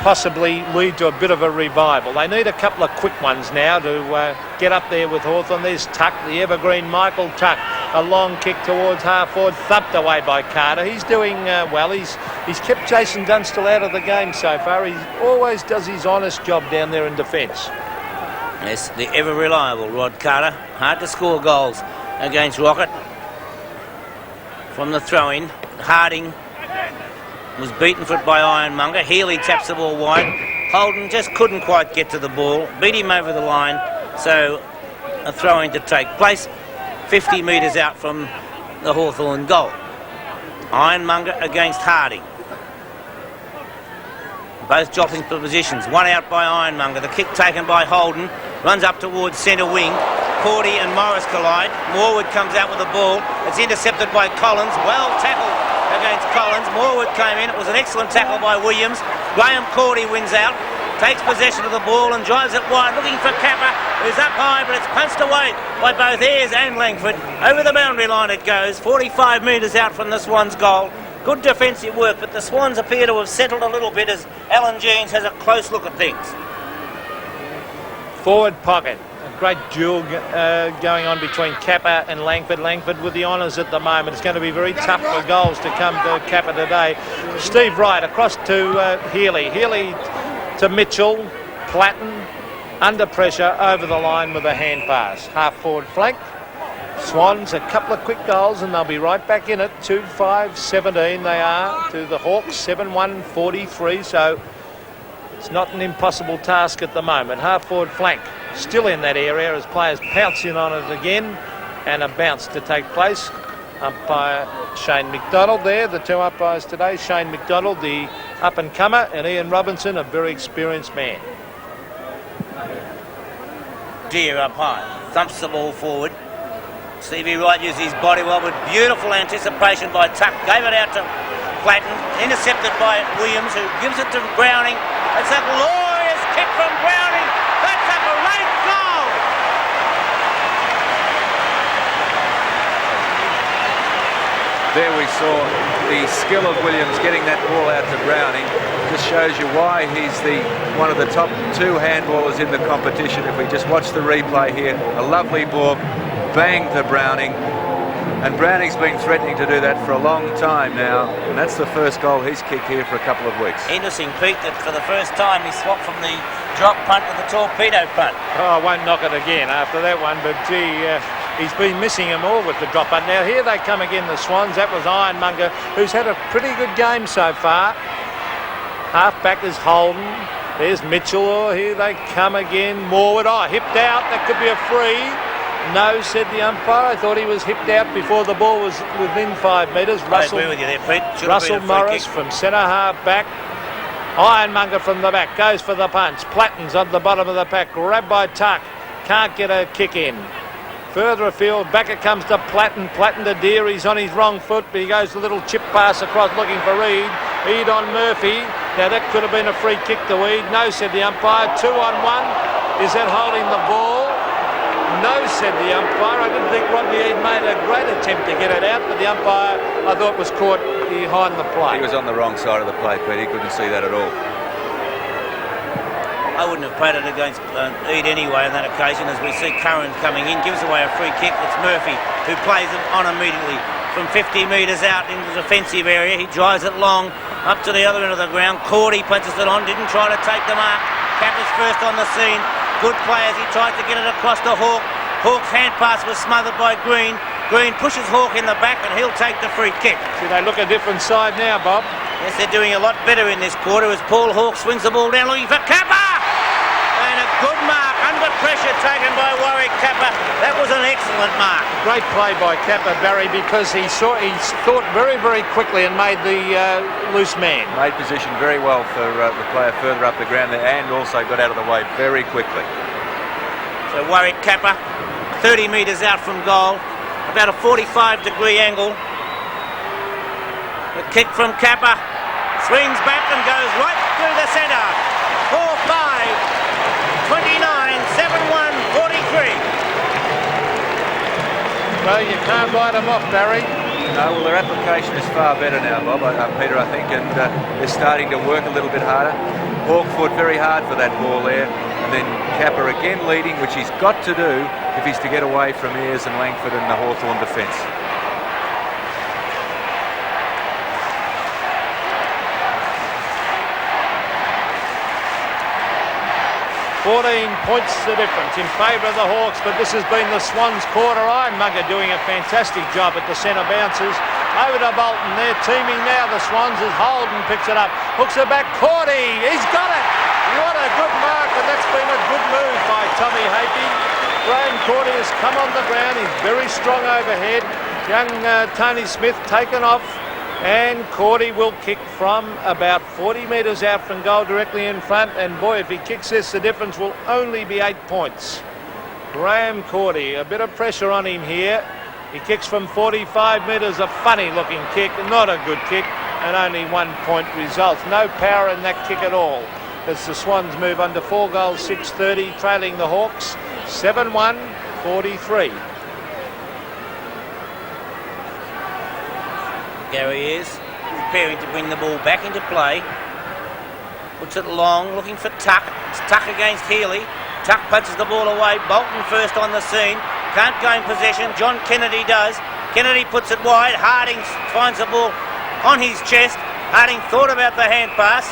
possibly lead to a bit of a revival. They need a couple of quick ones now to get up there with Hawthorn. There's Tuck, the evergreen Michael Tuck. A long kick towards half forward, thumped away by Carter. He's doing well. He's kept Jason Dunstall out of the game so far. He always does his honest job down there in defence. Yes, the ever reliable Rod Carter. Hard to score goals against Rocket. From the throw-in, Harding was beaten for it by Ironmonger. Healy taps the ball wide. Holden just couldn't quite get to the ball. Beat him over the line. So a throw-in to take place 50 metres out from the Hawthorn goal. Ironmonger against Harding. Both dropping for positions. One out by Ironmonger. The kick taken by Holden. Runs up towards centre wing. Cordy and Morris collide. Morwood comes out with the ball. It's intercepted by Collins. Well tackled against Collins. Morwood came in. It was an excellent tackle by Williams. Graham Cordy wins out. Takes possession of the ball and drives it wide. Looking for Capper, who's up high, but it's punched away by both Ayres and Langford. Over the boundary line it goes. 45 metres out from the Swans' goal. Good defensive work, but the Swans appear to have settled a little bit as Alan Jeans has a close look at things. Forward pocket. great duel going on between Capper and Langford. Langford with the honours at the moment. It's going to be very tough for goals to come to Capper today. Steve Wright across to Healy. Healy to Mitchell. Platten under pressure over the line with a hand pass. Half forward flank. Swans, a couple of quick goals and they'll be right back in it. 2-5-17 they are to the Hawks. 7-1-43. So it's not an impossible task at the moment. Half forward flank still in that area as players pounce in on it again, and a bounce to take place. Umpire Shane McDonald there, the two umpires today. Shane McDonald, the up-and-comer, and Ian Robinson, a very experienced man. Deer umpire thumps the ball forward. Stevie Wright used his body well with beautiful anticipation by Tuck. Gave it out to Platten, intercepted by Williams, who gives it to Browning. It's a glorious kick from Browning. That's a great goal. There we saw the skill of Williams getting that ball out to Browning. Just shows you why he's one of the top two handballers in the competition. If we just watch the replay here, a lovely ball, bang to Browning. And Browning's been threatening to do that for a long time now, and that's the first goal he's kicked here for a couple of weeks. Interesting, Pete, that for the first time he swapped from the drop punt to the torpedo punt. Oh, I won't knock it again after that one, but gee, he's been missing them all with the drop punt. Now here they come again, the Swans. That was Ironmonger, who's had a pretty good game so far. Half-back is Holden. There's Mitchell. Oh, here they come again. Morwood. Oh, hipped out. That could be a free. No, said the umpire. I thought he was hipped out before the ball was within 5 metres. I agree with you there, Pete. Russell Morris from centre half back. Ironmonger from the back. Goes for the punch. Platten's on the bottom of the pack. Grabbed by Tuck. Can't get a kick in. Further afield, back it comes to Platten. Platten to Deer. He's on his wrong foot, but he goes a little chip pass across looking for Reed. Eid on Murphy. Now that could have been a free kick to Eid. No, said the umpire. 2-on-1. Is that holding the ball? No, said the umpire. I didn't think Rodney Eid made a great attempt to get it out, but the umpire, I thought, was caught behind the plate. He was on the wrong side of the plate, but he couldn't see that at all. I wouldn't have played it against Eid anyway on that occasion. As we see Curran coming in, gives away a free kick. It's Murphy who plays it on immediately from 50 metres out into the defensive area. He drives it long up to the other end of the ground. Cordy punches it on, didn't try to take the mark. Capper's first on the scene. Good play as he tried to get it across to Hawke. Hawke's hand pass was smothered by Green. Green pushes Hawke in the back and he'll take the free kick. See, they look a different side now, Bob. Yes, they're doing a lot better in this quarter as Paul Hawke swings the ball down looking for Capper. And a good mark under pressure taken by Warwick Capper. That was an excellent mark. Great play by Capper, Barry, because he thought very, very quickly and made the loose man. Made position very well for the player further up the ground there, and also got out of the way very quickly. So Warwick Capper, 30 metres out from goal, about a 45-degree angle. The kick from Capper, swings back and goes right through the centre. 4-5, 29, 7-1, 43. Well, you can't write them off, Barry. No, well, their application is far better now, Bob, Peter, I think, and they're starting to work a little bit harder. Hawke fought very hard for that ball there, and then Capper again leading, which he's got to do if he's to get away from Ayres and Langford and the Hawthorn defence. 14 points the difference in favour of the Hawks, but this has been the Swans' quarter. Ironmonger doing a fantastic job at the centre bounces. Over to Bolton, they're teaming now, the Swans, as Holden picks it up. Hooks it back, Cordy, he's got it! What a good mark, and that's been a good move by Tommy Hapey. Graham Cordy has come on the ground, he's very strong overhead. Young Tony Smith taken off. And Cordy will kick from about 40 metres out from goal directly in front. And boy, if he kicks this, the difference will only be 8 points. Graham Cordy, a bit of pressure on him here. He kicks from 45 metres, a funny looking kick, not a good kick, and only 1 point results. No power in that kick at all. As the Swans move under 4 goals, 6:30, trailing the Hawks, 7-1, 43. Gary is preparing to bring the ball back into play. Puts it long, looking for Tuck. It's Tuck against Healy. Tuck punches the ball away. Bolton first on the scene. Can't gain possession. John Kennedy does. Kennedy puts it wide. Harding finds the ball on his chest. Harding thought about the hand pass.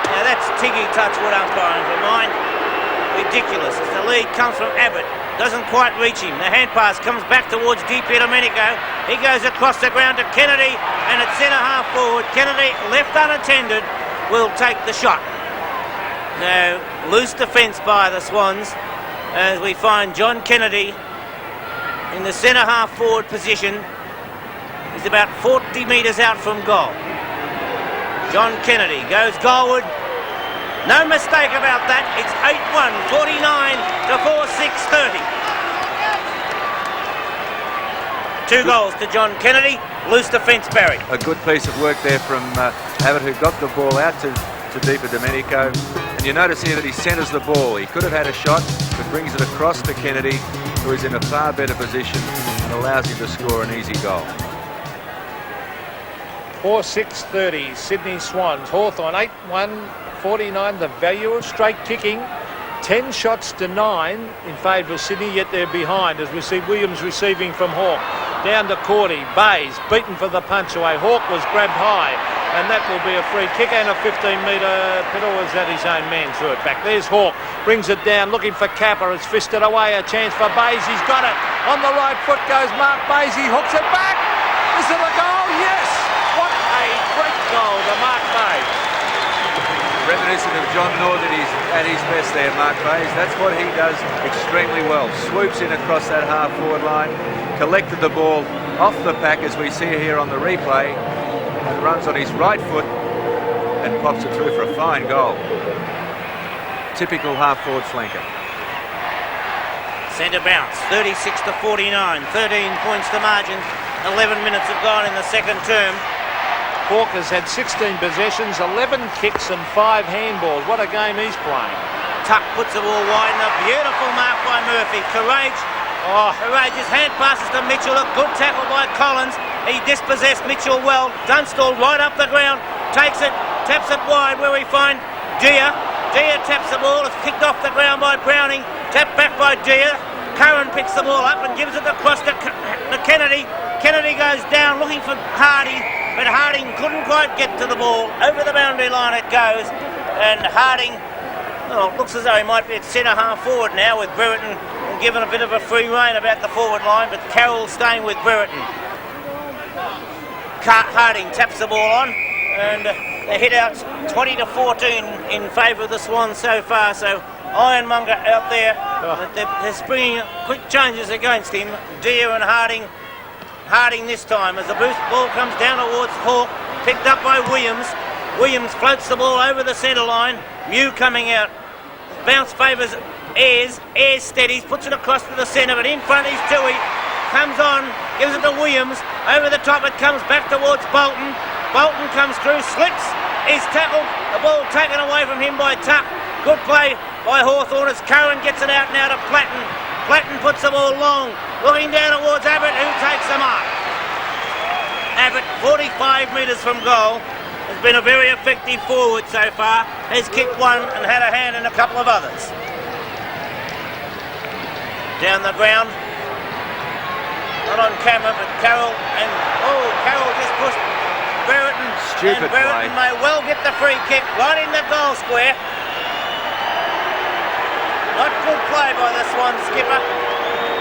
Now that's Tiggy Touchwood umpiring for mine. Ridiculous as the lead comes from Abbott. Doesn't quite reach him. The hand pass comes back towards DiPierdomenico. He goes across the ground to Kennedy, and at centre half forward, Kennedy, left unattended, will take the shot. Now, loose defence by the Swans as we find John Kennedy in the centre half forward position. He's about 40 metres out from goal. John Kennedy goes goalward. No mistake about that. It's 8-1, 49 to 4-6, 30. 2 goals to John Kennedy. Loose defence, Barry. A good piece of work there from Abbott, who got the ball out to DiPierdomenico. And you notice here that he centres the ball. He could have had a shot, but brings it across to Kennedy, who is in a far better position and allows him to score an easy goal. 4-6-30, Sydney Swans. Hawthorn 8-1-49, the value of straight kicking. 10 shots to 9 in favour of Sydney, yet they're behind as we see Williams receiving from Hawke. Down to Cordy. Bays beaten for the punch away. Hawke was grabbed high, and that will be a free kick and a 15-metre pedal. Was that his own man threw it back? There's Hawke, brings it down, looking for Capper. It's fisted away, a chance for Bays. He's got it. On the right foot goes Mark Bays. He hooks it back. Is it a goal? Yes! What a great goal to Mark Bays. Reminiscent of John Northern, he's at his best there, Mark Bays. That's what he does extremely well. Swoops in across that half-forward line, collected the ball off the pack, as we see here on the replay, and runs on his right foot and pops it through for a fine goal. Typical half-forward flanker. Centre bounce, 36 to 49, 13 points to margin. 11 minutes have gone in the second term. Hawke has had 16 possessions, 11 kicks and 5 handballs. What a game he's playing. Tuck puts the ball wide and a beautiful mark by Murphy. Courageous hand passes to Mitchell. A good tackle by Collins. He dispossessed Mitchell well. Dunstall right up the ground. Takes it, taps it wide where we find Deere. Deere taps the ball. It's kicked off the ground by Browning. Tapped back by Deere. Curran picks the ball up and gives it across to Kennedy. Kennedy goes down looking for Harding, but Harding couldn't quite get to the ball. Over the boundary line it goes, and Harding, well, it looks as though he might be at centre half forward now, with Brereton given a bit of a free rein about the forward line, but Carroll staying with Brereton. Harding taps the ball on, and the hit out's 20 to 14 in favour of the Swans so far. So Ironmonger out there, but they're springing quick changes against him. Deere and Harding this time as the ball comes down towards Hawke, picked up by Williams. Williams floats the ball over the centre line. Mew coming out. Bounce favours Ayres. Ayres steadies, puts it across to the centre, but in front is Toohey. Comes on, gives it to Williams. Over the top it comes back towards Bolton. Bolton comes through, slips, is tackled. The ball taken away from him by Tuck. Good play by Hawthorn as Curran gets it out now to Platten. Platten puts the ball long, looking down towards Abbott, who takes the mark. Abbott, 45 metres from goal, has been a very effective forward so far. Has kicked one and had a hand in a couple of others. Down the ground, not on camera, but Carroll, and Carroll just pushed Brereton. Stupid and Brereton play. may well get the free kick right in the goal square. Not good play by the Swan skipper.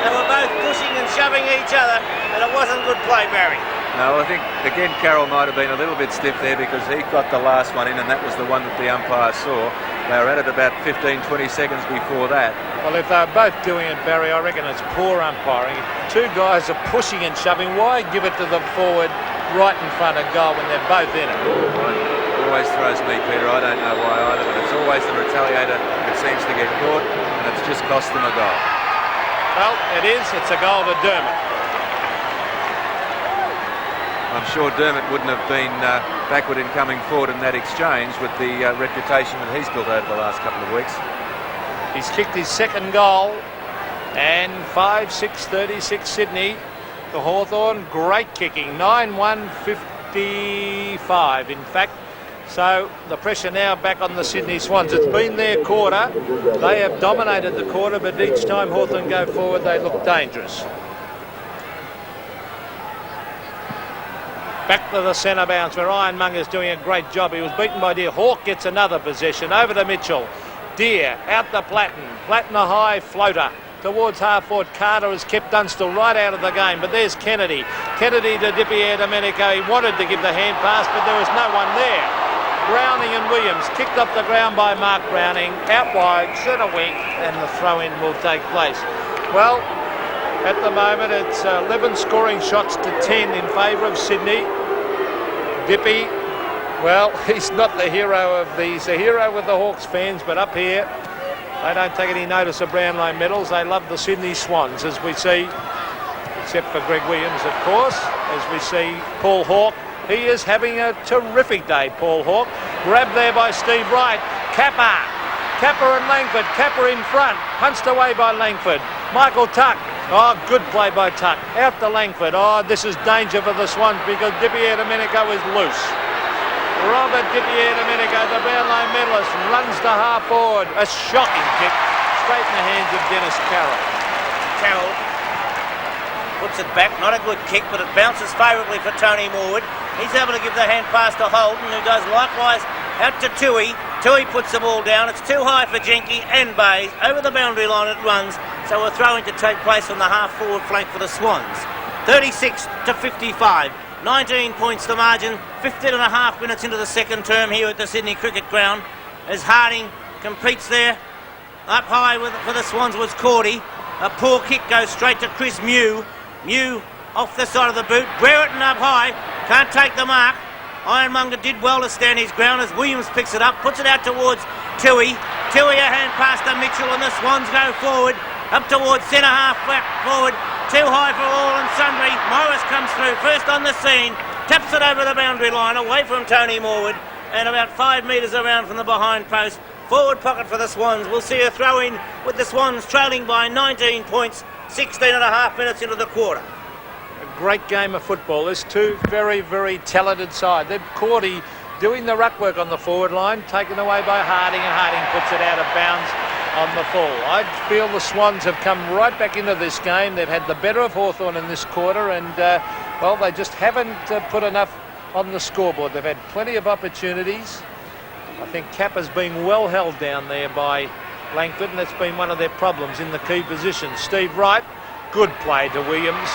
They were both pushing and shoving each other, and it wasn't good play, Barry. No, I think, again, Carroll might have been a little bit stiff there because he got the last one in, and that was the one that the umpire saw. They were at it about 15-20 seconds before that. Well, if they're both doing it, Barry, I reckon it's poor umpiring. If two guys are pushing and shoving, why give it to the forward right in front of goal when they're both in it? It always throws me, Peter. I don't know why either, but it's always the retaliator that seems to get caught, and it's just cost them a goal. Well, it is. It's a goal to Dermott. I'm sure Dermott wouldn't have been backward in coming forward in that exchange with the reputation that he's built over the last couple of weeks. He's kicked his second goal, and 5-6-36 Sydney to Hawthorn. Great kicking, 9-1-55. In fact, So the pressure now back on the Sydney Swans. It's been their quarter. They have dominated the quarter, but each time Hawthorn go forward, they look dangerous. Back to the centre bounce where Ironmonger's doing a great job. He was beaten by Deer. Hawke gets another possession. Over to Mitchell. Deer out to Platten. Platten a high floater towards half forward. Carter has kept Dunstall right out of the game. But there's Kennedy. Kennedy to Dipier Domenico. He wanted to give the hand pass, but there was no one there. Browning and Williams kicked off the ground by Mark Browning. Out wide, centre wing, and the throw-in will take place. Well, at the moment it's 11 scoring shots to 10 in favour of Sydney. Dippy, well, he's not the hero of these. He's a hero with the Hawks fans, but up here they don't take any notice of Brownlow medals. They love the Sydney Swans, as we see, except for Greg Williams, of course, as we see Paul Hawke. He is having a terrific day, Paul Hawke. Grabbed there by Steve Wright. Capper. Capper and Langford. Capper in front. Punched away by Langford. Michael Tuck. Oh, good play by Tuck. Out to Langford. Oh, this is danger for the Swans because Dipier Domenico is loose. Robert Dipier Domenico, the Brownlow medalist, runs to half forward. A shocking kick straight in the hands of Dennis Carroll. Carroll puts it back. Not a good kick, but it bounces favourably for Tony Morwood. He's able to give the hand pass to Holden, who does likewise out to Toohey. Toohey puts the ball down. It's too high for Jenke and Bays. Over the boundary line it runs. So a throw-in to take place on the half-forward flank for the Swans. 36 to 55. 19 points the margin. 15 and a half minutes into the second term here at the Sydney Cricket Ground. As Harding competes there. Up high for the Swans was Cordy. A poor kick goes straight to Chris Mew. Mew off the side of the boot. Brereton up high. Can't take the mark. Ironmonger did well to stand his ground as Williams picks it up, puts it out towards Toohey. Toohey a hand pass to Mitchell and the Swans go forward. Up towards centre half back forward. Too high for all and sundry. Morris comes through first on the scene. Taps it over the boundary line away from Tony Morwood. And about 5 metres around from the behind post. Forward pocket for the Swans. We'll see a throw in with the Swans trailing by 19 points. 16 and a half minutes into the quarter. A great game of football. There's two very, very talented sides. They've Cordy doing the ruck work on the forward line, taken away by Harding, and Harding puts it out of bounds on the full. I feel the Swans have come right back into this game. They've had the better of Hawthorn in this quarter, and well, they just haven't put enough on the scoreboard. They've had plenty of opportunities. I think Capper's been well held down there by Langford, and that's been one of their problems in the key positions. Steve Wright, good play to Williams.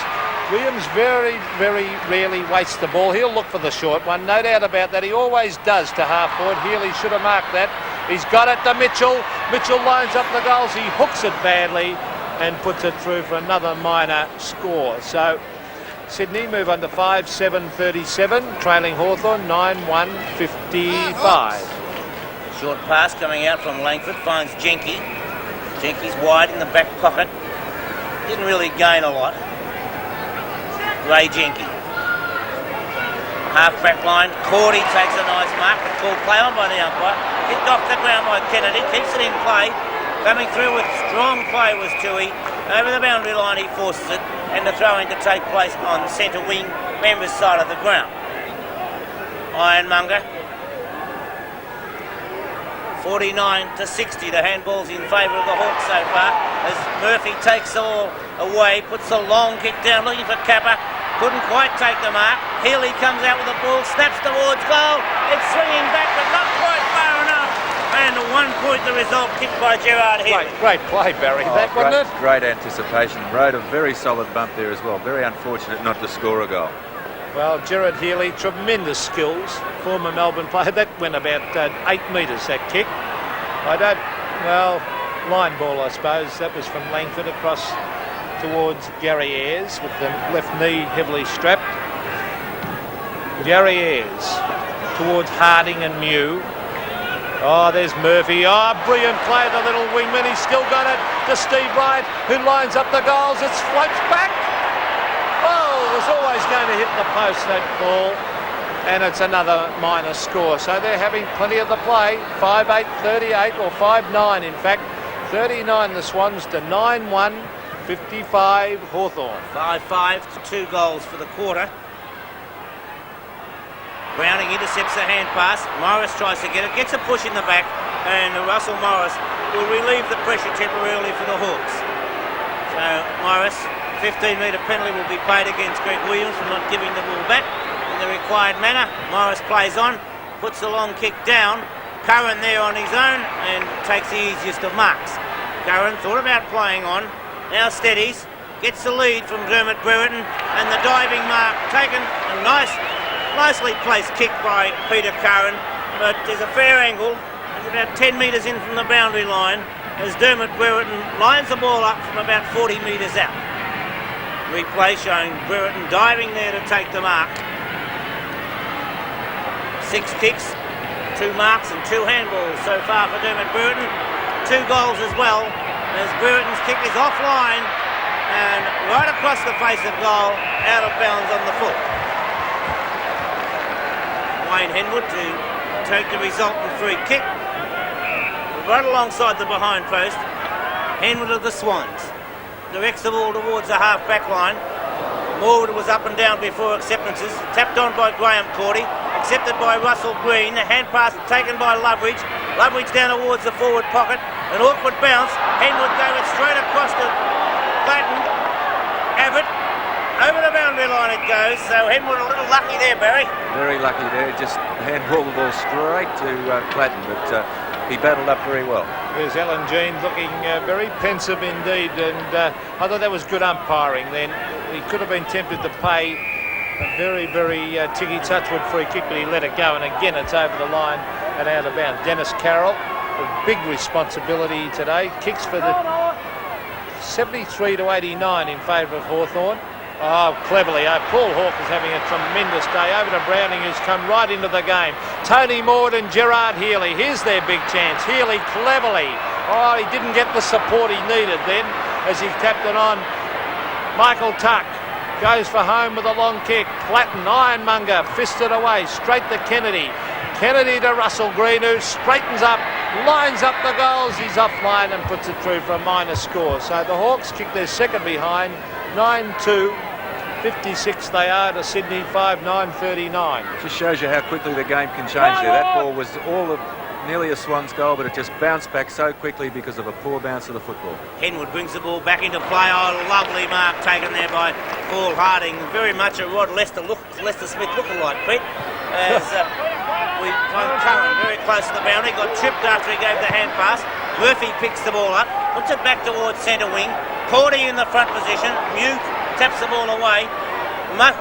Williams very, very rarely wastes the ball. He'll look for the short one, no doubt about that. He always does to half forward. Healy should have marked that. He's got it to Mitchell. Mitchell lines up the goals. He hooks it badly and puts it through for another minor score. So Sydney move on to 5-7-37, trailing Hawthorn 9-1-55. Short pass coming out from Langford, finds Jenke. Jenke's wide in the back pocket. Didn't really gain a lot. Ray Jenke. Half back line, Cordy takes a nice mark, called play on by the umpire. Kicked off the ground by Kennedy, keeps it in play. Coming through with strong play was Toohey. Over the boundary line he forces it, and the throw-in to take place on centre wing, members' side of the ground. Ironmonger. 49 to 60, the handball's in favour of the Hawks so far, as Murphy takes all away, puts a long kick down, looking for Capper, couldn't quite take the mark. Healy comes out with the ball, snaps towards goal, it's swinging back but not quite far enough, and 1 point the result, kicked by Gerard Healy. Great play, Barry, that wasn't it? Great anticipation, rode a very solid bump there as well, very unfortunate not to score a goal. Well, Gerard Healy, tremendous skills, former Melbourne player. That went about 8 metres, that kick. Line ball, I suppose. That was from Langford across towards Gary Ayres with the left knee heavily strapped. Gary Ayres towards Harding and Mew. Oh, there's Murphy. Oh, brilliant play, the little wingman. He's still got it to Steve Wright, who lines up the goals. It floats back. Oh, it was always going to hit the post, that ball, and it's another minor score. So they're having plenty of the play. 5-8-38, or 5-9 in fact. 39 the Swans to 9-1-55 Hawthorn. 5-5 to 2 goals for the quarter. Browning intercepts the hand pass. Morris tries to get it, gets a push in the back, and Russell Morris will relieve the pressure temporarily for the Hawks. So Morris, 15-metre penalty will be paid against Greg Williams for not giving the ball back in the required manner. Morris plays on, puts the long kick down. Curran there on his own and takes the easiest of marks. Curran thought about playing on, now steadies, gets the lead from Dermot Brereton, and the diving mark taken. A nicely placed kick by Peter Curran, but there's a fair angle. It's about 10 metres in from the boundary line as Dermot Brereton lines the ball up from about 40 metres out. Replay showing Brereton diving there to take the mark. 6 kicks, 2 marks and 2 handballs so far for Dermot Brereton. 2 goals as well as Brereton's kick is offline and right across the face of goal, out of bounds on the foot. Wayne Henwood to take the resultant free kick. Right alongside the behind post, Henwood of the Swans directs the ball towards the half-back line. Morwood was up and down before acceptances, tapped on by Graham Cordy, accepted by Russell Green. The hand pass taken by Loveridge. Loveridge down towards the forward pocket. An awkward bounce. Henwood gave it straight across to Clayton. Abbott. Over the boundary line it goes. So Henwood a little lucky there, Barry. Very lucky there. Just handball the ball straight to Clayton, but he battled up very well. There's Alan Jean looking very pensive indeed, and I thought that was good umpiring then. He could have been tempted to pay a very, very Tiggy Touchwood free kick, but he let it go, and again it's over the line and out of bounds. Dennis Carroll, a big responsibility today. Kicks for the 73 to 89 in favour of Hawthorn. Oh, cleverly. Paul Hawke is having a tremendous day. Over to Browning, who's come right into the game. Tony Maud and Gerard Healy. Here's their big chance. Healy cleverly. Oh, he didn't get the support he needed then as he tapped it on. Michael Tuck goes for home with a long kick. Platten, Ironmonger, fisted away. Straight to Kennedy. Kennedy to Russell Green, who straightens up, lines up the goals. He's offline and puts it through for a minor score. So the Hawks kick their second behind. 9-2. 56 they are to Sydney 5-9-39. Just shows you how quickly the game can change there. That ball was nearly a Swans goal, but it just bounced back so quickly because of a poor bounce of the football. Henwood brings the ball back into play. Oh, lovely mark taken there by Paul Harding. Very much a Rod Lester Smith lookalike, Pete. As we find Curran very close to the boundary. Got tripped after he gave the hand pass. Murphy picks the ball up, puts it back towards centre wing. Cordy in the front position. Mew taps the ball away.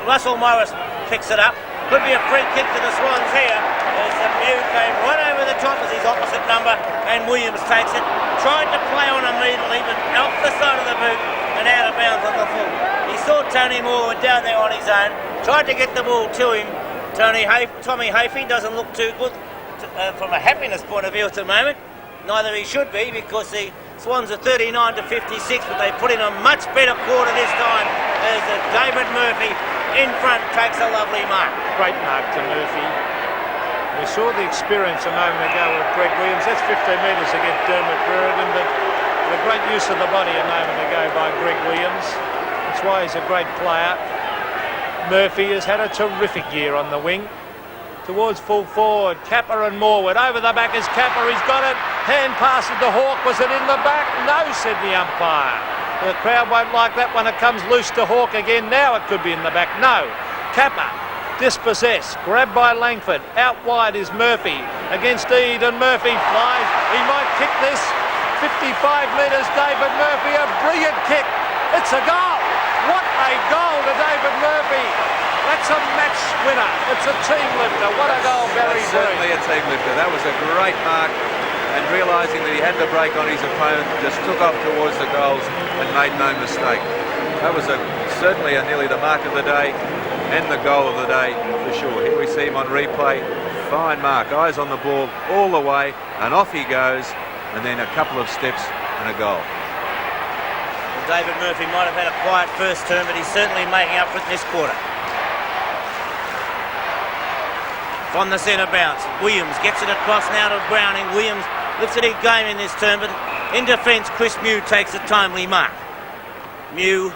Russell Morris picks it up. Could be a free kick to the Swans here as Mew came right over the top as his opposite number, and Williams takes it. Tried to play on immediately, but off the side of the boot and out of bounds on the full. He saw Tony Moore down there on his own. Tried to get the ball to him. Tommy Hafey doesn't look too good from a happiness point of view at the moment. Neither he should be, because the Swans are 39 to 56, but they put in a much better quarter this time as David Murphy in front takes a lovely mark. Great mark to Murphy. We saw the experience a moment ago with Greg Williams. That's 15 metres against Dermot Brereton, but the great use of the body a moment ago by Greg Williams. That's why he's a great player. Murphy has had a terrific year on the wing. Towards full forward, Capper and Morwood. Over the back is Capper, he's got it. Hand pass to Hawke, was it in the back? No, said the umpire. The crowd won't like that when it comes loose to Hawke again. Now it could be in the back. No. Capper, dispossessed, grabbed by Langford. Out wide is Murphy against Eade, and Murphy flies. He might kick this. 55 metres, David Murphy, a brilliant kick. It's a goal. What a goal to David Murphy. That's a match winner. It's a team lifter. What a goal, Barry. Certainly a team lifter. That was a great mark, and realising that he had the break on his opponent, just took off towards the goals and made no mistake. That was certainly nearly the mark of the day and the goal of the day for sure. Here we see him on replay. Fine mark. Eyes on the ball all the way, and off he goes, and then a couple of steps and a goal. David Murphy might have had a quiet first term, but he's certainly making up for it in this quarter. From the centre bounce, Williams gets it across now to Browning. Williams lifted his game in this term, but in defence, Chris Mew takes a timely mark. Mew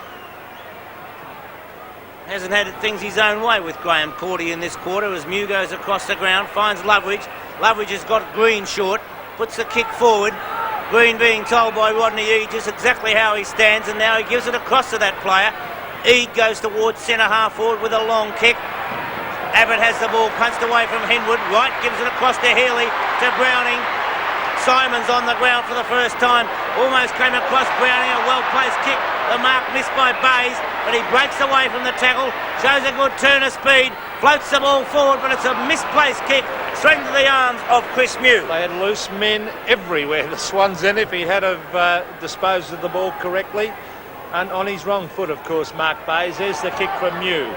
hasn't had things his own way with Graham Cordy in this quarter as Mew goes across the ground, finds Loveridge. Loveridge has got Green short, puts the kick forward. Green being told by Rodney Eade just exactly how he stands, and now he gives it across to that player. Eade goes towards centre half forward with a long kick. Abbott has the ball punched away from Henwood. Wright gives it across to Healy, to Browning. Simon's on the ground for the first time. Almost came across Browning, a well-placed kick. The mark missed by Bays, but he breaks away from the tackle. Shows a good turn of speed. Floats the ball forward, but it's a misplaced kick straight into the arms of Chris Mew. They had loose men everywhere, the Swans, then, if he had have disposed of the ball correctly. And on his wrong foot, of course, Mark Bays. There's the kick from Mew.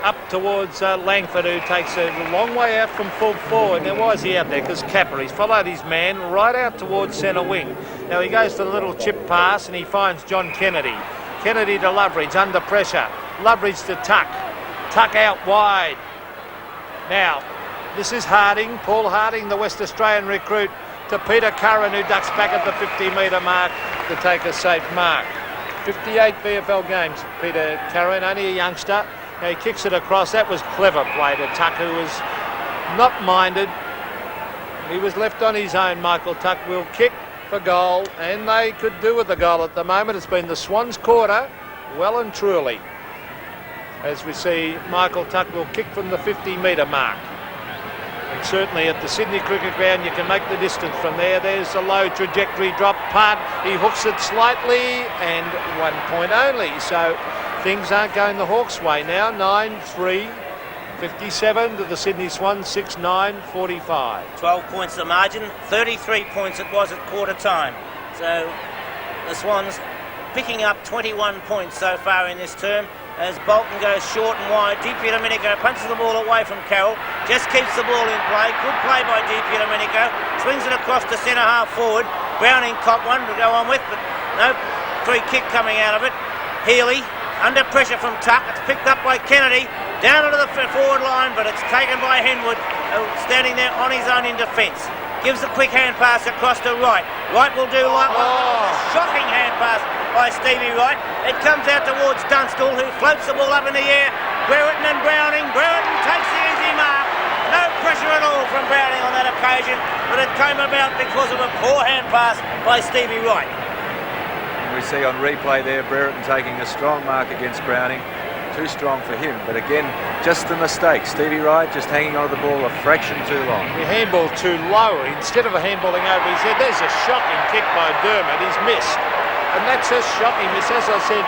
Up towards Langford, who takes a long way out from full forward. Now, why is he out there? Because Capper, he's followed his man right out towards centre wing. Now, he goes for the little chip pass and he finds John Kennedy. Kennedy to Loveridge, under pressure. Loveridge to Tuck. Tuck out wide. Now, this is Harding, Paul Harding, the West Australian recruit, to Peter Curran, who ducks back at the 50-metre mark to take a safe mark. 58 VFL games, Peter Curran, only a youngster. Now he kicks it across. That was clever play to Tuck, who was not minded. He was left on his own. Michael Tuck will kick for goal, and they could do with the goal at the moment. It's been the Swans' quarter, well and truly. As we see, Michael Tuck will kick from the 50-metre mark. And certainly at the Sydney Cricket Ground, you can make the distance from there. There's a low trajectory drop punt. He hooks it slightly, and 1 point only. So things aren't going the Hawks' way now. 9-3, 57 to the Sydney Swans, 6-9, 45. 12 points the margin, 33 points it was at quarter time. So the Swans picking up 21 points so far in this term as Bolton goes short and wide. DP Domenico punches the ball away from Carroll, just keeps the ball in play. Good play by DP Domenico, swings it across to centre half forward. Browning caught one to go on with, but no free kick coming out of it. Healy under pressure from Tuck. It's picked up by Kennedy down onto the forward line, but it's taken by Henwood, standing there on his own in defence. Gives a quick hand pass across to Wright. Wright will do like a shocking hand pass by Stevie Wright. It comes out towards Dunstall, who floats the ball up in the air. Brereton and Browning. Brereton takes the easy mark. No pressure at all from Browning on that occasion, but it came about because of a poor hand pass by Stevie Wright. We see on replay there Brereton taking a strong mark against Browning. Too strong for him, but again, just a mistake. Stevie Wright just hanging onto the ball a fraction too long. He handballed too low. Instead of a handballing over his head, there's a shocking kick by Dermott. He's missed. And that's a shocking miss. As I said,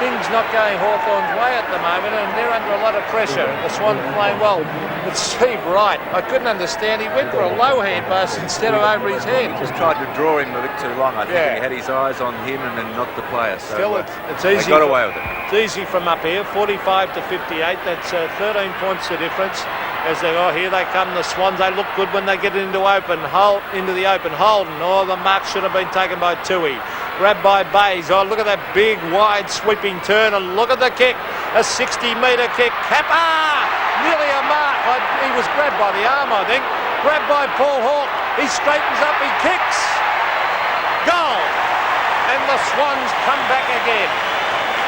things not going Hawthorn's way at the moment, and they're under a lot of pressure. The Swans playing well. But Steve Wright, I couldn't understand. He went for a low hand pass instead of over his head. He just tried to draw him a bit too long. I think he had his eyes on him and then not the player. So still, it's easy. They got away with it. It's easy from up here, 45 to 58. That's 13 points the difference. As they go, here they come, the Swans. They look good when they get into the open. Holden. Oh, the mark should have been taken by Tui. Grabbed by Bays. Oh, look at that big, wide, sweeping turn, and look at the kick. A 60-metre kick. Capper! Nearly a mark. He was grabbed by the arm, I think. Grabbed by Paul Hawke. He straightens up, he kicks. Goal! And the Swans come back again.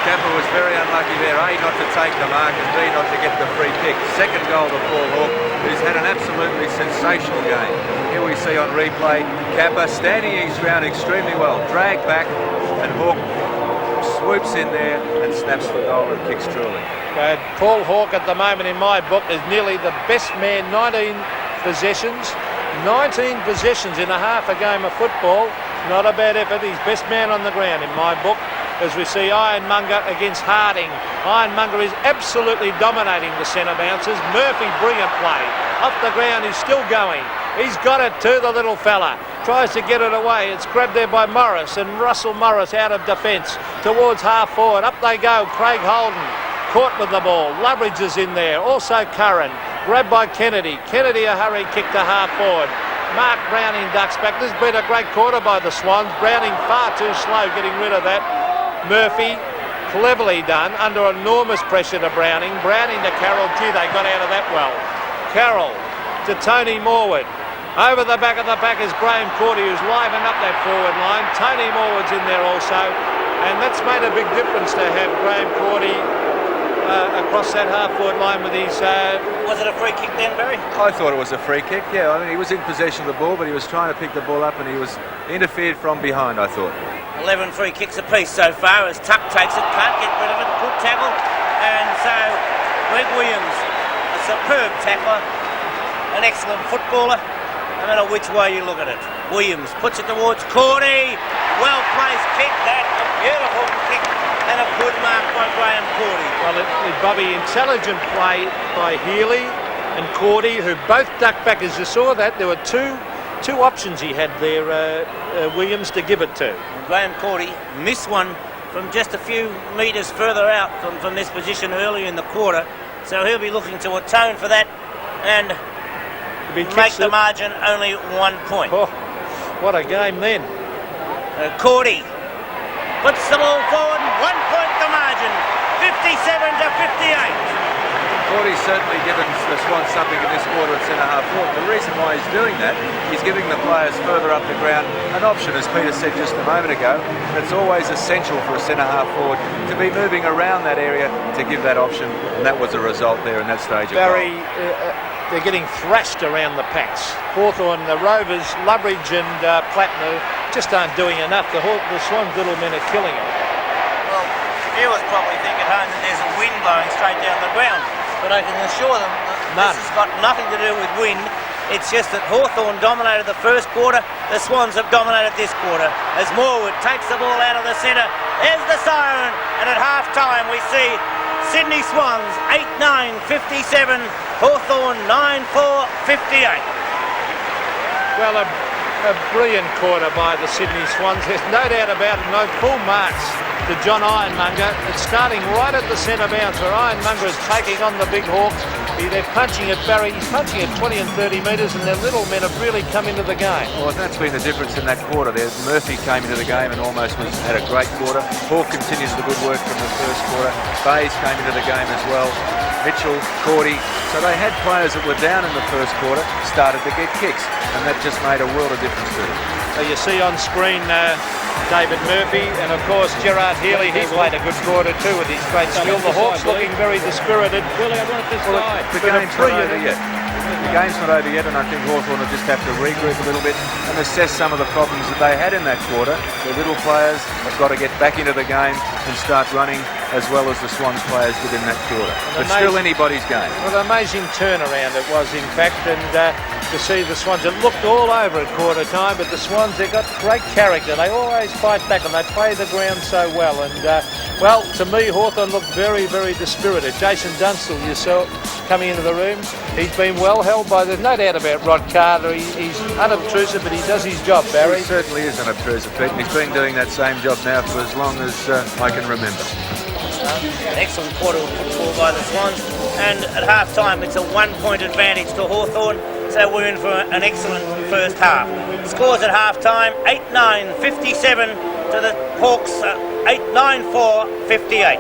Capper was very unlucky there, A, not to take the mark, and B, not to get the free kick. Second goal to Paul Hawke, who's had an absolutely sensational game. Here we see on replay, Capper standing his ground extremely well. Drag back, and Hawke swoops in there and snaps for goal and kicks truly. Paul Hawke at the moment in my book is nearly the best man, 19 possessions. 19 possessions in a half a game of football. Not a bad effort. He's best man on the ground in my book. As we see Ironmonger against Harding. Ironmonger is absolutely dominating the centre bouncers. Murphy, brilliant play. Off the ground, he's still going. He's got it too, the little fella. Tries to get it away. It's grabbed there by Morris, and Russell Morris out of defence towards half forward. Up they go. Craig Holden caught with the ball. Loveridge is in there. Also Curran. Grabbed by Kennedy. Kennedy a hurry kick to half forward. Mark Browning ducks back. This has been a great quarter by the Swans. Browning far too slow getting rid of that. Murphy, cleverly done, under enormous pressure to Browning. Browning to Carroll. Gee, they got out of that well. Carroll to Tony Morwood. Over the back of the pack is Graham Cordy, who's livened up that forward line. Tony Morwood's in there also. And that's made a big difference to have Graham Cordy across that half-forward line with his... Was it a free kick then, Barry? I thought it was a free kick, yeah. I mean, he was in possession of the ball, but he was trying to pick the ball up and he was interfered from behind, I thought. 11 free kicks apiece so far as Tuck takes it, can't get rid of it, good tackle. And so Greg Williams, a superb tackler, an excellent footballer, no matter which way you look at it. Williams puts it towards Cordy, well-placed kick, that a beautiful kick and a good mark by Graham Cordy. Well, Bobby, intelligent play by Healy and Cordy, who both ducked back. As you saw that, there were two options he had there, Williams, to give it to. Graham Cordy missed one from just a few metres further out from this position earlier in the quarter, so he'll be looking to atone for that and make the margin only 1 point. Oh, what a game then. Cordy puts the ball forward, 1 point the margin, 57 to 58. Cordy's certainly given the Swans something in this quarter at centre-half forward. The reason why he's doing that, he's giving the players further up the ground an option, as Peter said just a moment ago. It's always essential for a centre-half forward to be moving around that area to give that option, and that was a result there in that stage of Barry, they're getting thrashed around the packs. Hawthorn, the Rovers, Lubbridge and Platinum just aren't doing enough. The Swans little men are killing it. Well, viewers probably think at home that there's a wind blowing straight down the ground, but I can assure them that this has got nothing to do with wind. It's just that Hawthorn dominated the first quarter, the Swans have dominated this quarter. As Morwood takes the ball out of the centre, there's the siren, and at half-time we see Sydney Swans 8-9-57, Hawthorn 9-4-58. Well, a brilliant quarter by the Sydney Swans. There's no doubt about it. No full marks to John Ironmonger. It's starting right at the centre bounce where Ironmonger is taking on the big Hawks. They're punching at Barry. He's punching at 20 and 30 metres, and their little men have really come into the game. Well, that's been the difference in that quarter there. Murphy came into the game and almost had a great quarter. Hawke continues the good work from the first quarter. Bayes came into the game as well. Mitchell, Cordy. So they had players that were down in the first quarter, started to get kicks, and that just made a world of difference to them. So you see on screen David Murphy, and of course Gerard Healy. He played a good quarter too with his great skill. The Hawks looking very dispirited. The game's not over yet. The game's not over yet, and I think Hawthorn will just have to regroup a little bit and assess some of the problems that they had in that quarter. The little players have got to get back into the game and start running as well as the Swans players did in that quarter. But still anybody's game. Well, an amazing turnaround it was, in fact, and to see the Swans, it looked all over at quarter time, but the Swans, they've got great character. They always fight back and they play the ground so well. And, well, to me, Hawthorn looked very, very dispirited. Jason Dunstall, you saw coming into the room. He's been well held by, there's no doubt about Rod Carter. He's unobtrusive, but he does his job, Barry. He certainly is unobtrusive, Pete, and he's been doing that same job now for as long as I can remember. An excellent quarter of football by the Swans, and at half-time it's a 1 point advantage to Hawthorn, so we're in for an excellent first half. Scores at half-time 8-9-57 to the Hawks, 8-9-4-58.